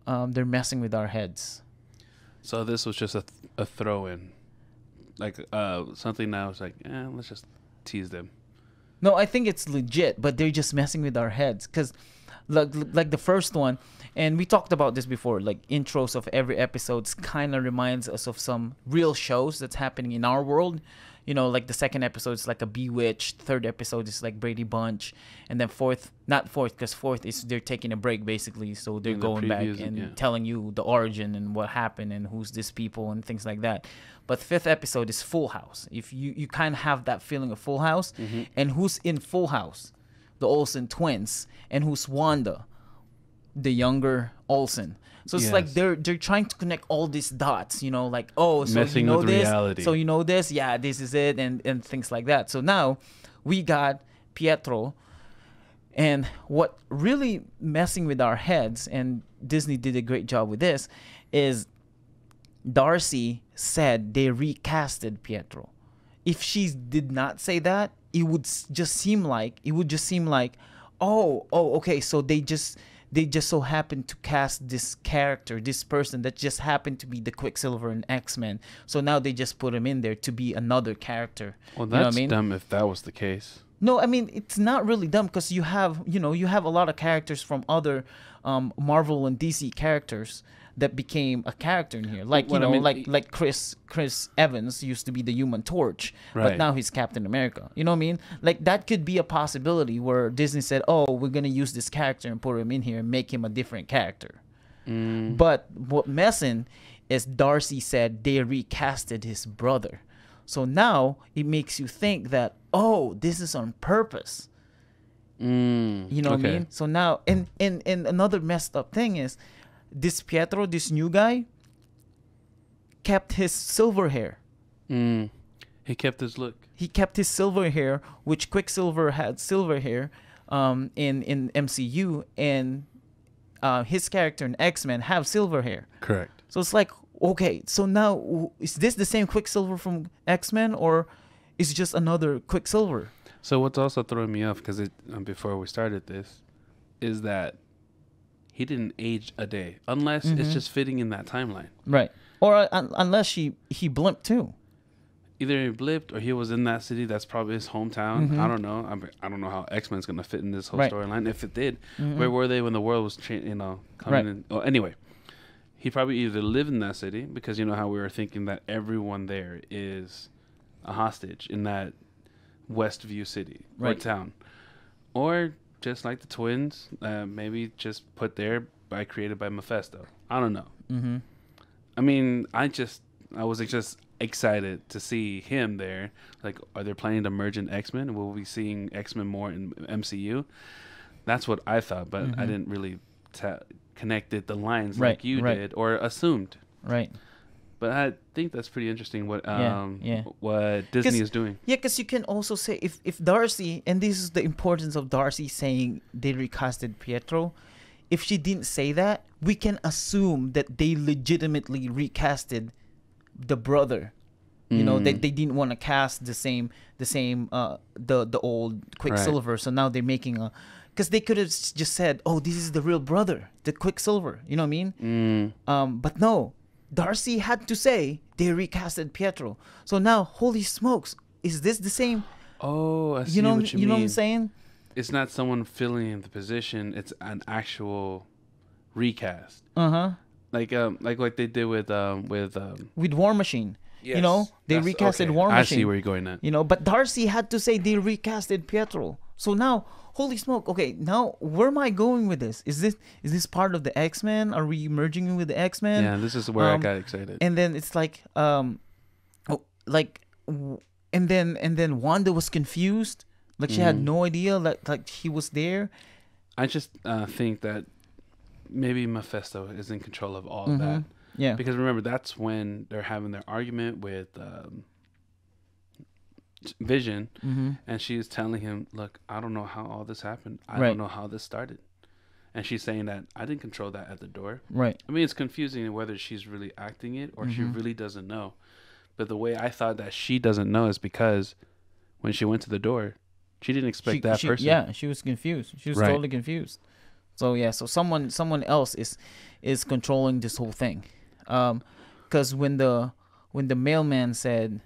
S2: They're messing with our heads.
S1: So this was just a throw-in, like something that was like, let's just tease them.
S2: No, I think it's legit, but they're just messing with our heads. Because, like the first one, and we talked about this before, like intros of every episode kind of reminds us of some real shows that's happening in our world. Like the second episode is like a Bewitched, third episode is like Brady Bunch, and then not fourth, because fourth is they're taking a break basically, so they're going back and telling you the origin and what happened and who's these people and things like that. But 5th episode is Full House. If you kind of have that feeling of Full House, and who's in Full House? The Olsen twins, and who's Wanda, the younger Olsen. So it's like they're trying to connect all these dots, like, oh, so
S1: messing
S2: with
S1: this,
S2: reality. So this, yeah, this is it, and things like that. So now we got Pietro, and what really messing with our heads, and Disney did a great job with this, is Darcy said they recasted Pietro. If she did not say that, it would just seem like, oh, okay, so they just so happened to cast this character, this person that just happened to be the Quicksilver in X-Men. So now they just put him in there to be another character.
S1: Well, that's dumb if that was the case.
S2: No, I mean, it's not really dumb because you have a lot of characters from other Marvel and DC characters that became a character in here. Like, like Chris Evans used to be the Human Torch, but now he's Captain America. You know what I mean? Like, that could be a possibility where Disney said, oh, we're going to use this character and put him in here and make him a different character. But what messing is Darcy said they recasted his brother. So now it makes you think that, oh, this is on purpose. You know what I mean? So now, and another messed up thing is, this Pietro, this new guy, kept his silver hair.
S1: He kept his look.
S2: He kept his silver hair, which Quicksilver had silver hair in MCU, and his character in X-Men have silver hair.
S1: Correct.
S2: So it's like, okay, so now is this the same Quicksilver from X-Men, or is it just another Quicksilver?
S1: So what's also throwing me off, because before we started this, is that he didn't age a day, unless it's just fitting in that timeline.
S2: Right. Or unless he blimped too.
S1: Either he blipped or he was in that city. That's probably his hometown. I don't know. I don't know how X-Men's going to fit in this whole storyline. If it did, where were they when the world was coming in? Oh, anyway, he probably either lived in that city, because you know how we were thinking that everyone there is a hostage in that Westview city or
S2: Right.
S1: town, or just like the twins, maybe just put there by created by Mephisto. I don't know.
S2: Mm-hmm.
S1: I mean, I was just excited to see him there. Like, are they planning to merge in X-Men? Will we be seeing X-Men more in MCU? That's what I thought, but I
S2: Mm-hmm.
S1: didn't really connected the lines
S2: Right.
S1: like you
S2: Right.
S1: did or assumed.
S2: Right.
S1: But I think that's pretty interesting what
S2: Yeah. Yeah.
S1: what Disney is doing.
S2: Yeah, because you can also say if Darcy, and this is the importance of Darcy saying they recasted Pietro, if she didn't say that, we can assume that they legitimately recasted the brother. You know, they didn't want to cast the same the old Quicksilver, so now they're making a, because they could have just said, oh, this is the real brother, the Quicksilver. You know what I mean? But no. Darcy had to say they recasted Pietro. So now, holy smokes, is this the same?
S1: Oh, I see
S2: You know,
S1: what you
S2: you know what
S1: mean.
S2: I'm saying?
S1: It's not someone filling the position; it's an actual recast, like what they did with
S2: With War Machine.
S1: yes,
S2: You know, they
S1: that's-
S2: recasted
S1: okay.
S2: War
S1: I
S2: Machine.
S1: see where you're going at.
S2: You know, but Darcy had to say they recasted Pietro. So now, holy smoke. Okay, now where am I going with this? Is this part of the X-Men? Are we merging with the X-Men?
S1: Yeah, this is where I got excited.
S2: And then it's like and then Wanda was confused. Like she had no idea like he was there.
S1: I just think that maybe Mephisto is in control of all of that.
S2: Yeah.
S1: Because remember, that's when they're having their argument with Vision, and she's telling him, "Look, I don't know how all this happened. I
S2: Right.
S1: don't know how this started." And she's saying that I didn't control that at the door.
S2: Right.
S1: I mean, it's confusing whether she's really acting it or she really doesn't know. But the way I thought that she doesn't know is because when she went to the door, she didn't expect that person.
S2: Yeah, she was confused. She was
S1: Right.
S2: totally confused. So yeah, so someone else is controlling this whole thing. Because when the mailman said,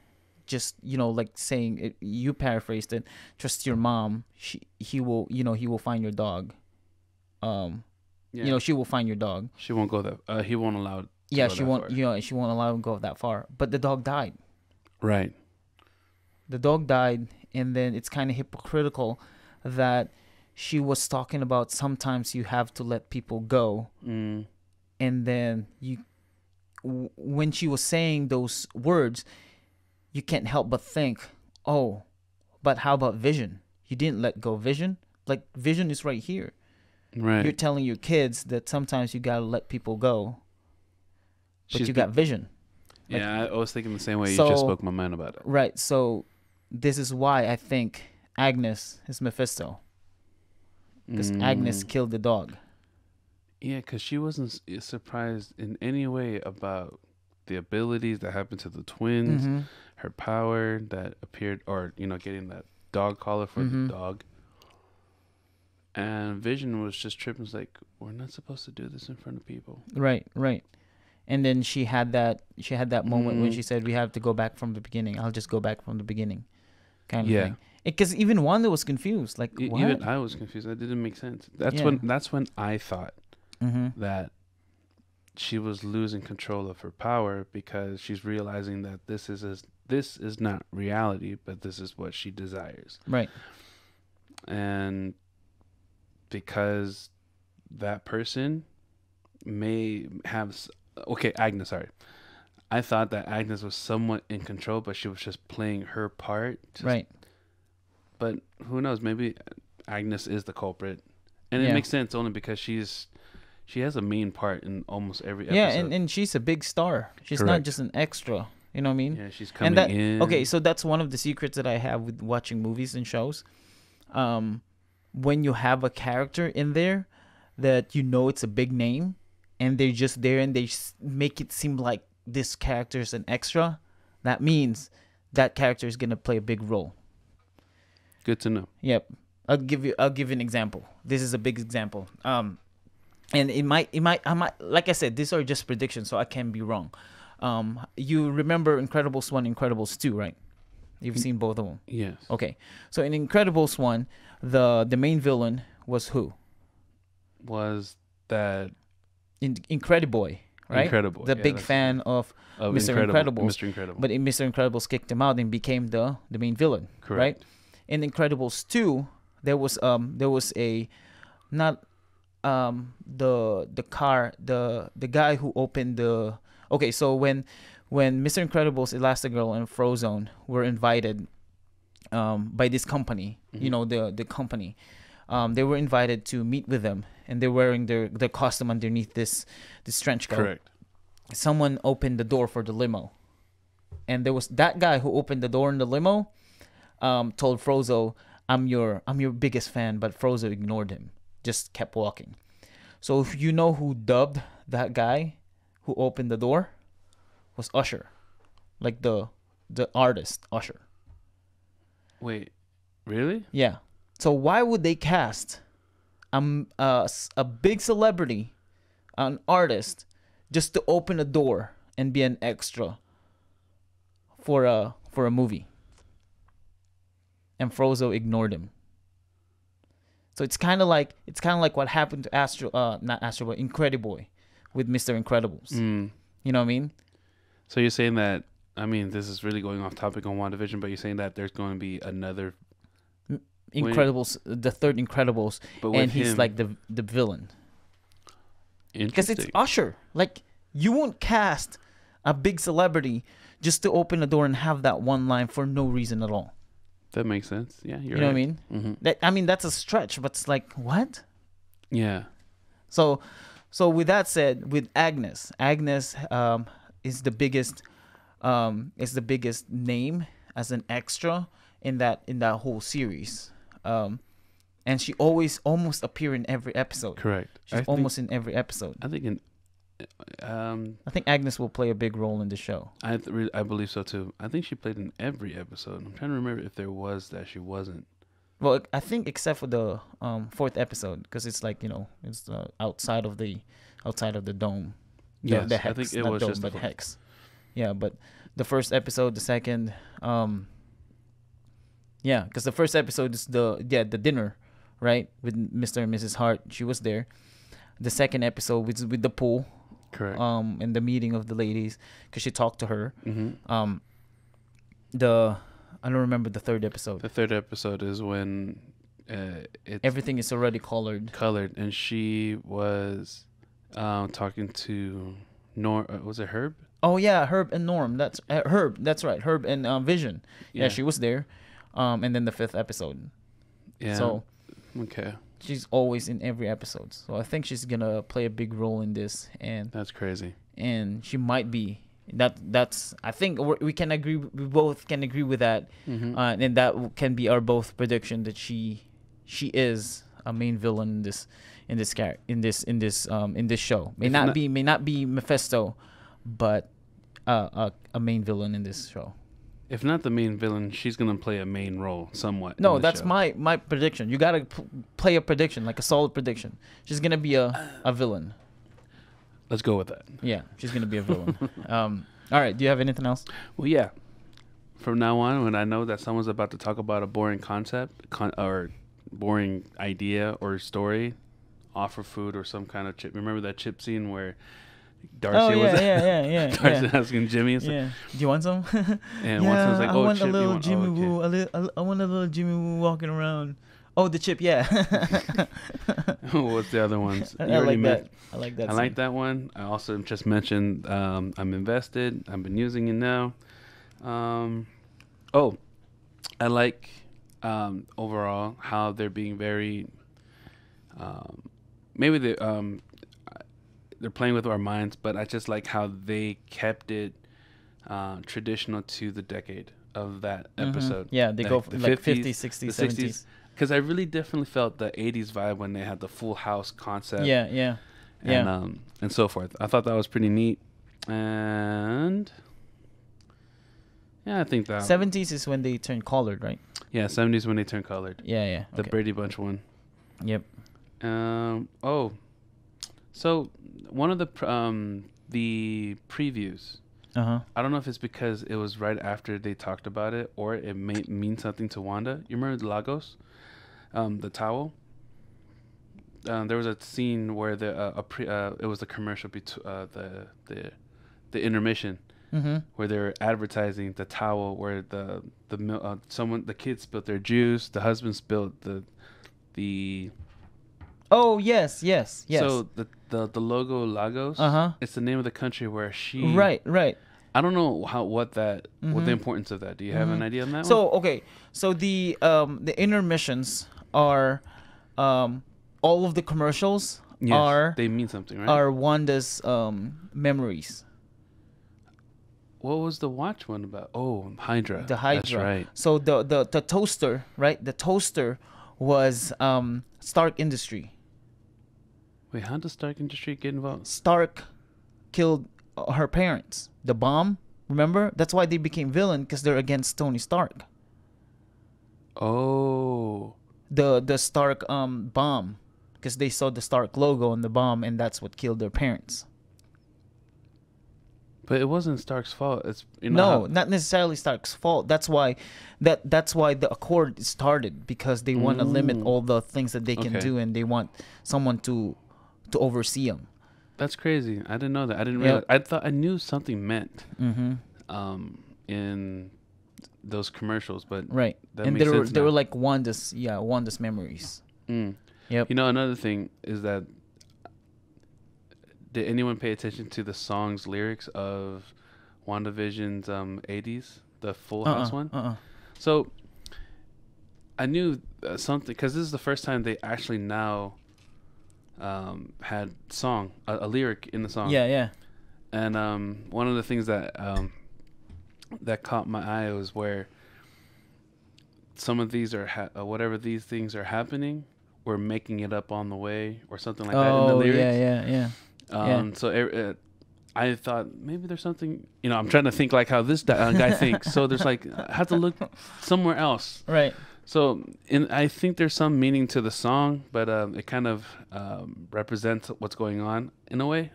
S2: just like saying you paraphrased it, trust your mom. He will find your dog.
S1: Yeah.
S2: She will find your dog.
S1: She won't go that. He won't allow it. to
S2: Yeah,
S1: go
S2: she
S1: that
S2: won't.
S1: far.
S2: She won't allow him to go that far. But the dog died.
S1: Right.
S2: The dog died, and then it's kind of hypocritical that she was talking about sometimes you have to let people go, and then when she was saying those words, you can't help but think, oh, but how about Vision? You didn't let go Vision. Like Vision is right here.
S1: Right.
S2: You're telling your kids that sometimes you gotta let people go, but
S1: She's
S2: you got Vision.
S1: Yeah, I was thinking the same way.
S2: So-
S1: You just spoke my mind about it.
S2: Right. So this is why I think Agnes is Mephisto, because Agnes killed the dog.
S1: Yeah, because she wasn't surprised in any way about the abilities that happened to the twins, her power that appeared, or getting that dog collar for the dog. And Vision was just tripping. Was like, we're not supposed to do this in front of people.
S2: Right. Right. And then she had that moment when she said, "We have to go back from the beginning. I'll just go back from the beginning," kind of thing. Because even Wanda was confused. Like, what?
S1: Even I was confused. That didn't make sense. That's
S2: Yeah.
S1: when I thought that she was losing control of her power because she's realizing that this is not reality, but this is what she desires.
S2: Right.
S1: And because that person may have Agnes, sorry. I thought that Agnes was somewhat in control, but she was just playing her part.
S2: Right.
S1: But who knows? Maybe Agnes is the culprit, and it makes sense only because she has a main part in almost every episode.
S2: Yeah, and she's a big star. She's not
S1: Correct.
S2: just an extra. You know what I mean?
S1: Yeah, she's coming in.
S2: Okay, so that's one of the secrets that I have with watching movies and shows. When you have a character in there that it's a big name, and they're just there and they make it seem like this character is an extra, that means that character is gonna play a big role.
S1: Good to know.
S2: Yep. I'll give you an example. This is a big example. And I might like I said, these are just predictions, so I can be wrong. You remember Incredibles 1, Incredibles 2, right? You've seen both of them.
S1: Yes.
S2: Okay. So in Incredibles 1, the main villain was who?
S1: Was that
S2: Incrediboy, right?
S1: Incredible.
S2: The
S1: Yeah,
S2: big
S1: that's
S2: fan of Mr. Incredibles.
S1: Mr. Incredible.
S2: But in Mr. Incredibles kicked him out and became the main villain,
S1: Correct.
S2: right? In Incredibles 2, there was a not the guy who opened the okay, so when Mr. Incredibles, Elastigirl, and Frozone were invited by this company, you know, the company, they were invited to meet with them, and they're wearing their costume underneath this trench coat.
S1: Correct.
S2: Someone opened the door for the limo, and there was that guy who opened the door in the limo, told Frozo, I'm your biggest fan, but Frozo ignored him, just kept walking. So if you know who dubbed that guy who opened the door, was Usher, like the artist Usher.
S1: Wait, really?
S2: Yeah. So why would they cast a big celebrity, an artist, just to open a door and be an extra for a movie? And Frozo ignored him. So it's kind of like what happened to not Astro Boy, Incrediboy, with Mr. Incredibles. You know what I mean?
S1: So you're saying that, I mean, this is really going off topic on WandaVision, but you're saying that there's going to be another
S2: Incredibles, the third Incredibles, and he's like the villain. Because it's Usher. Like, you won't cast a big celebrity just to open a door and have that one line for no reason at all.
S1: That makes sense. Yeah,
S2: you know what I mean? Mm-hmm. That's a stretch, but it's like, what?
S1: Yeah.
S2: So with that said, with Agnes is the biggest name as an extra in that whole series. And she always almost appear in every episode.
S1: Correct.
S2: She's almost in every episode.
S1: I think
S2: I think Agnes will play a big role in the show.
S1: I believe so too. I think she played in every episode. I'm trying to remember if there was that she wasn't.
S2: Well, I think except for the fourth episode, because it's like, you know, it's outside of the dome.
S1: Yes,
S2: the hex,
S1: I think it
S2: not
S1: was
S2: dome,
S1: just
S2: but hex. Yeah, but the first episode, the second, yeah, because the first episode is the dinner, right, with Mr. and Mrs. Hart. She was there. The second episode was with the pool.
S1: Correct.
S2: And the meeting of the ladies, because she talked to her.
S1: Mm-hmm.
S2: I don't remember the third episode.
S1: The third episode is when
S2: everything is already colored,
S1: and she was talking to Norm. Was it Herb?
S2: Oh yeah, Herb and Norm. That's Herb. That's right. Herb and Vision. Yeah, she was there. And then the fifth episode. Yeah. So.
S1: Okay.
S2: She's always in every episode, so I think she's gonna play a big role in this, and
S1: that's crazy.
S2: And she might be that's. I think we can agree. We both can agree with that, and that can be our both prediction that she is a main villain in this show. May not be Mephisto, but a main villain in this show.
S1: If not the main villain, she's gonna play a main role somewhat.
S2: No, that's my prediction. You gotta play a prediction, like a solid prediction. She's gonna be a villain.
S1: Let's go with that.
S2: Yeah, she's gonna be a villain. All right. Do you have anything else?
S1: Well, yeah. From now on, when I know that someone's about to talk about a boring concept or boring idea or story, offer food or some kind of chip. Remember that chip scene where Darcy was Darcy asking Jimmy.
S2: Yeah. Do you want some?
S1: And once was like,
S2: I want a little Jimmy Woo. I want a little Jimmy Woo walking around. Oh, the chip, yeah.
S1: What's the other ones?
S2: I like that. I
S1: like that one. I also just mentioned I'm invested. I've been using it now. I like overall how they're being very maybe they're playing with our minds, but I just like how they kept it traditional to the decade of that episode.
S2: Yeah, they go from like 50s, 60s, 70s.
S1: Because I really definitely felt the 80s vibe when they had the Full House concept.
S2: Yeah.
S1: And so forth. I thought that was pretty neat. And yeah, I think that
S2: 70s is when they turn colored, right?
S1: Yeah, 70s when they turn colored.
S2: Yeah.
S1: The Brady Bunch one.
S2: Yep.
S1: So one of the previews. I don't know if it's because it was right after they talked about it, or it may mean something to Wanda. You remember Lagos, the towel? there was a scene where it was a commercial between the intermission
S2: Mm-hmm.
S1: where they were advertising the towel where the kids spilled their juice, the husband spilled the
S2: Oh yes, yes, yes.
S1: so the logo Lagos,
S2: Uh-huh.
S1: it's the name of the country where she.
S2: Right, right.
S1: I don't know what the
S2: Mhm.
S1: importance of that. Do you have an idea on that one?
S2: So okay, so the intermissions are all of the commercials
S1: Yes,
S2: are
S1: they mean something, right?
S2: are Wanda's memories.
S1: What was the watch one about? Oh, Hydra.
S2: The Hydra.
S1: That's right.
S2: So the toaster, right? The toaster was Stark Industry.
S1: Wait, how does Stark Industries get involved?
S2: Stark killed her parents. The bomb, remember? That's why they became villain, because they're against Tony Stark.
S1: Oh.
S2: The Stark bomb, because they saw the Stark logo on the bomb, and that's what killed their parents.
S1: But it wasn't Stark's fault. It's
S2: No, not necessarily Stark's fault. That's why the Accord started, because they want to limit all the things that they can
S1: Okay.
S2: do, and they want someone to oversee them.
S1: That's crazy. I didn't know that. I didn't
S2: Yep.
S1: realize. I knew something meant
S2: Mm-hmm.
S1: in those commercials, but
S2: Right.
S1: that
S2: And
S1: makes
S2: they were
S1: sense
S2: they
S1: now.
S2: were like Wanda's memories.
S1: Mm.
S2: Yep.
S1: You know, another thing is that did anyone pay attention to the song's lyrics of WandaVision's 80s, the Full House one? So I knew something, because this is the first time they actually now had a lyric in the song.
S2: Yeah, yeah.
S1: And one of the things that that caught my eye was where some of these are whatever these things are happening, we're making it up on the way, or something like that in the lyrics.
S2: yeah.
S1: So I thought maybe there's something. I'm trying to think like how this guy thinks. So there's like I have to look somewhere else.
S2: Right.
S1: So I think there's some meaning to the song, but it kind of represents what's going on in a way.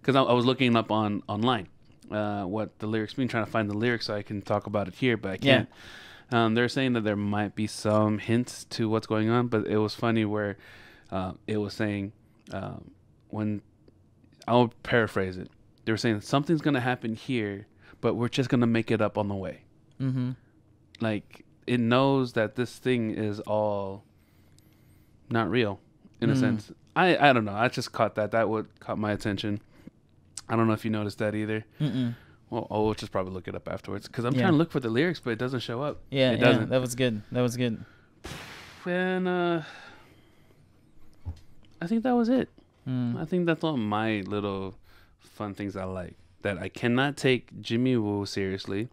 S1: Because I was looking up online what the lyrics mean, trying to find the lyrics so I can talk about it here, but I can't. They're saying that there might be some hints to what's going on, but it was funny where it was saying when I'll paraphrase it. They were saying something's gonna happen here, but we're just gonna make it up on the way.
S2: Mm-hmm.
S1: Like it knows that this thing is all not real, in a sense. I don't know. I just caught that. That caught my attention. I don't know if you noticed that either.
S2: Mm-mm.
S1: Well, we'll just probably look it up afterwards, because I'm trying to look for the lyrics, but it doesn't show up.
S2: Yeah,
S1: it doesn't.
S2: That was good. That was good.
S1: And I think that was it.
S2: Mm.
S1: I think that's all my little fun things I like. That I cannot take Jimmy Woo seriously.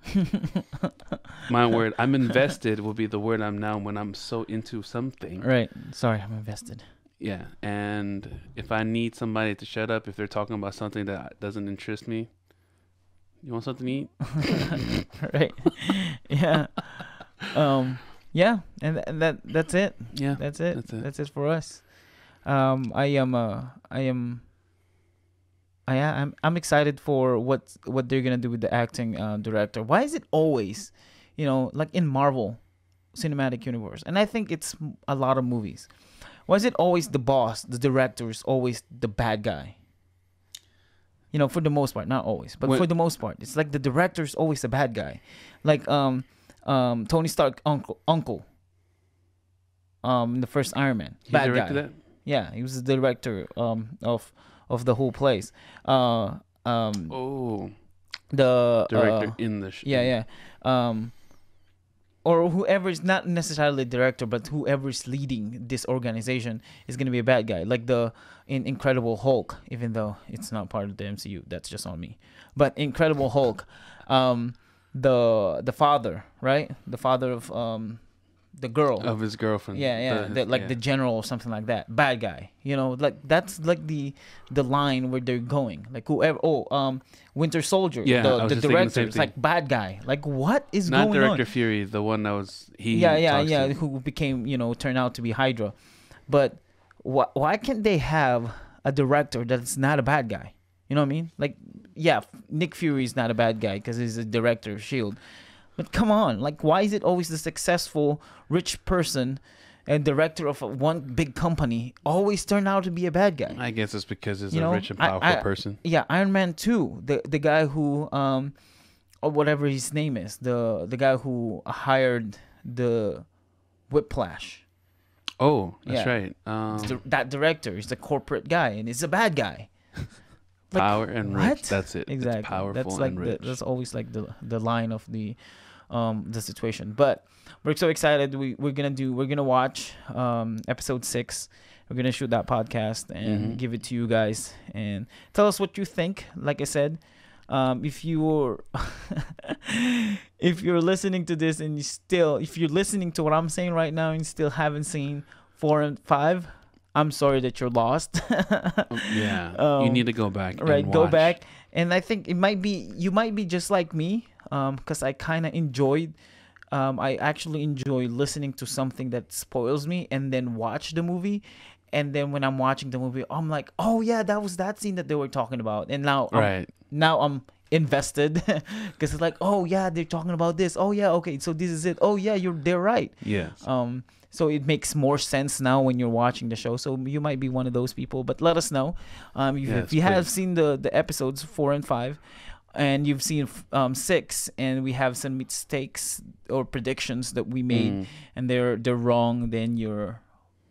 S1: My word, I'm invested will be the word I'm now when I'm so into something.
S2: Right. Sorry, I'm invested.
S1: Yeah, and if I need somebody to shut up if they're talking about something that doesn't interest me, you want something to eat?
S2: Right. Yeah. Yeah, and that's it.
S1: Yeah,
S2: That's it.
S1: that's it.
S2: That's it for us. I'm excited for what they're gonna do with the acting director. Why is it always, like in Marvel Cinematic Universe, and I think it's a lot of movies. Why is it always the boss, the director is always the bad guy? For the most part, not always, but for the most part, it's like the director is always the bad guy. Like Tony Stark uncle. In the first Iron Man,
S1: He
S2: bad
S1: directed
S2: guy.
S1: that?
S2: Yeah, he was the director of the whole place. The
S1: Director in the
S2: yeah. Or whoever is not necessarily the director, but whoever is leading this organization is gonna be a bad guy. Like in Incredible Hulk, even though it's not part of the MCU, that's just on me. But Incredible Hulk, the father, right? The father of the girl
S1: of his girlfriend.
S2: The general or something like that. Bad guy. Like that's like the line where they're going. Like whoever. Winter Soldier.
S1: Yeah, I was
S2: the
S1: just thinking the
S2: director.
S1: same
S2: It's
S1: thing.
S2: like bad guy. Like what is
S1: Not
S2: going
S1: Director
S2: on?
S1: Fury, the one that was he.
S2: Yeah.
S1: talks to.
S2: Who became turned out to be Hydra, but why can't they have a director that's not a bad guy? You know what I mean? Like Nick Fury is not a bad guy because he's a director of Shield. But come on, like why is it always the successful rich person and director of one big company always turn out to be a bad guy.
S1: I guess it's because he's
S2: You
S1: a
S2: know,
S1: rich and powerful person.
S2: Yeah, Iron Man 2, the guy who or whatever his name is, the guy who hired the Whiplash.
S1: Oh, that's
S2: Yeah.
S1: right.
S2: That director is the corporate guy and he's a bad guy. Like,
S1: power and
S2: what?
S1: rich. That's it.
S2: Exactly.
S1: It's powerful
S2: That's like
S1: and rich.
S2: that's always like the line of the situation. But we're so excited. We're gonna watch episode 6. We're gonna shoot that podcast and give it to you guys and tell us what you think. Like I said, if you're if you're listening to this and if you're listening to what I'm saying right now and you still haven't seen 4 and 5, I'm sorry that you're lost.
S1: Yeah, you need to go back.
S2: Right,
S1: and
S2: go
S1: watch.
S2: back. And I think you might be just like me, because I kind of enjoyed. I actually enjoy listening to something that spoils me and then watch the movie. And then when I'm watching the movie, I'm like, oh yeah, that was that scene that they were talking about. And now I'm invested because it's like, oh yeah, they're talking about this. Oh yeah, okay, so this is it. Oh yeah, they're right.
S1: Yes.
S2: So it makes more sense now when you're watching the show. So you might be one of those people, but let us know. If you have seen the episodes 4 and 5, and you've seen 6, and we have some mistakes or predictions that we made, and they're wrong, then you're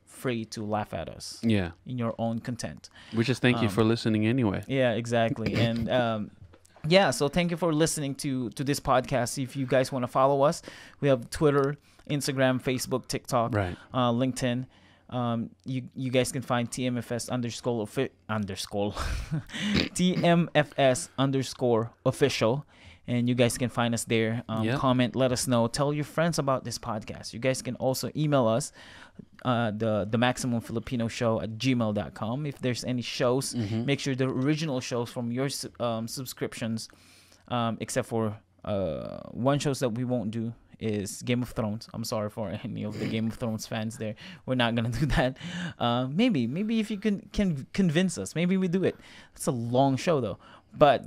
S2: free to laugh at us.
S1: Yeah.
S2: In your own content.
S1: We just thank you for listening anyway.
S2: Yeah, exactly. And yeah, so thank you for listening to this podcast. If you guys want to follow us, we have Twitter, Instagram, Facebook, TikTok, LinkedIn. You guys can find TMFS TMFS _official, and you guys can find us there. Comment, let us know, tell your friends about this podcast. You guys can also email us the Maximum Filipino Show at gmail.com. If there's any shows, make sure the original shows from your subscriptions, except for one shows that we won't do is Game of Thrones. I'm sorry for any of the Game of Thrones fans there. We're not gonna do that. Maybe if you can convince us, maybe we do it. It's a long show though. But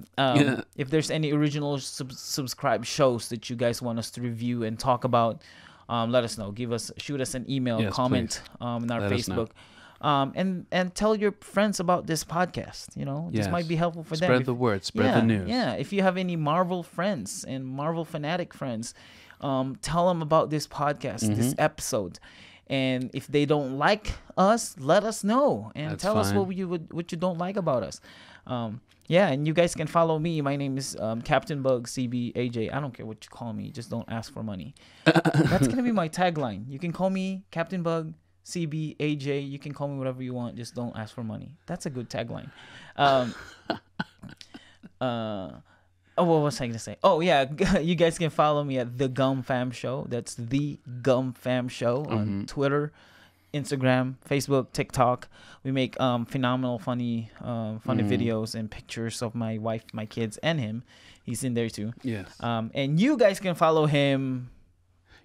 S2: if there's any original subscribed shows that you guys want us to review and talk about, let us know. Shoot us an email, comment on our Facebook. And tell your friends about this podcast. This might be helpful for them.
S1: Spread the word, spread the news.
S2: Yeah, if you have any Marvel friends and Marvel fanatic friends, tell them about this podcast, this episode. And if they don't like us, let us know and tell us what you don't like about us. Yeah, and you guys can follow me. My name is Captain Bug CB AJ. I don't care what you call me, just don't ask for money. That's gonna be my tagline. You can call me Captain Bug CB AJ. You can call me whatever you want, just don't ask for money. That's a good tagline. What was I gonna say? Oh yeah, you guys can follow me at The Gum Fam Show. That's The Gum Fam Show on Twitter, Instagram, Facebook, TikTok. We make phenomenal, funny videos and pictures of my wife, my kids, and him. He's in there too.
S1: Yes.
S2: And you guys can follow him.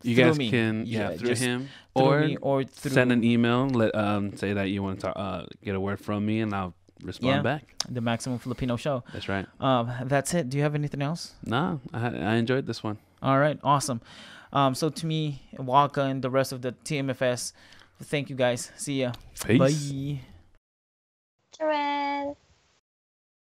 S1: You guys can through him or
S2: through
S1: send an email. Let say that you want to get a word from me, and I'll respond back.
S2: The Maximum Filipino Show.
S1: That's right.
S2: That's it. Do you have anything else?
S1: No, I enjoyed this one.
S2: All right, awesome. So to me, Wakka, and the rest of the TMFS, thank you guys. See ya.
S1: Peace.
S2: Bye.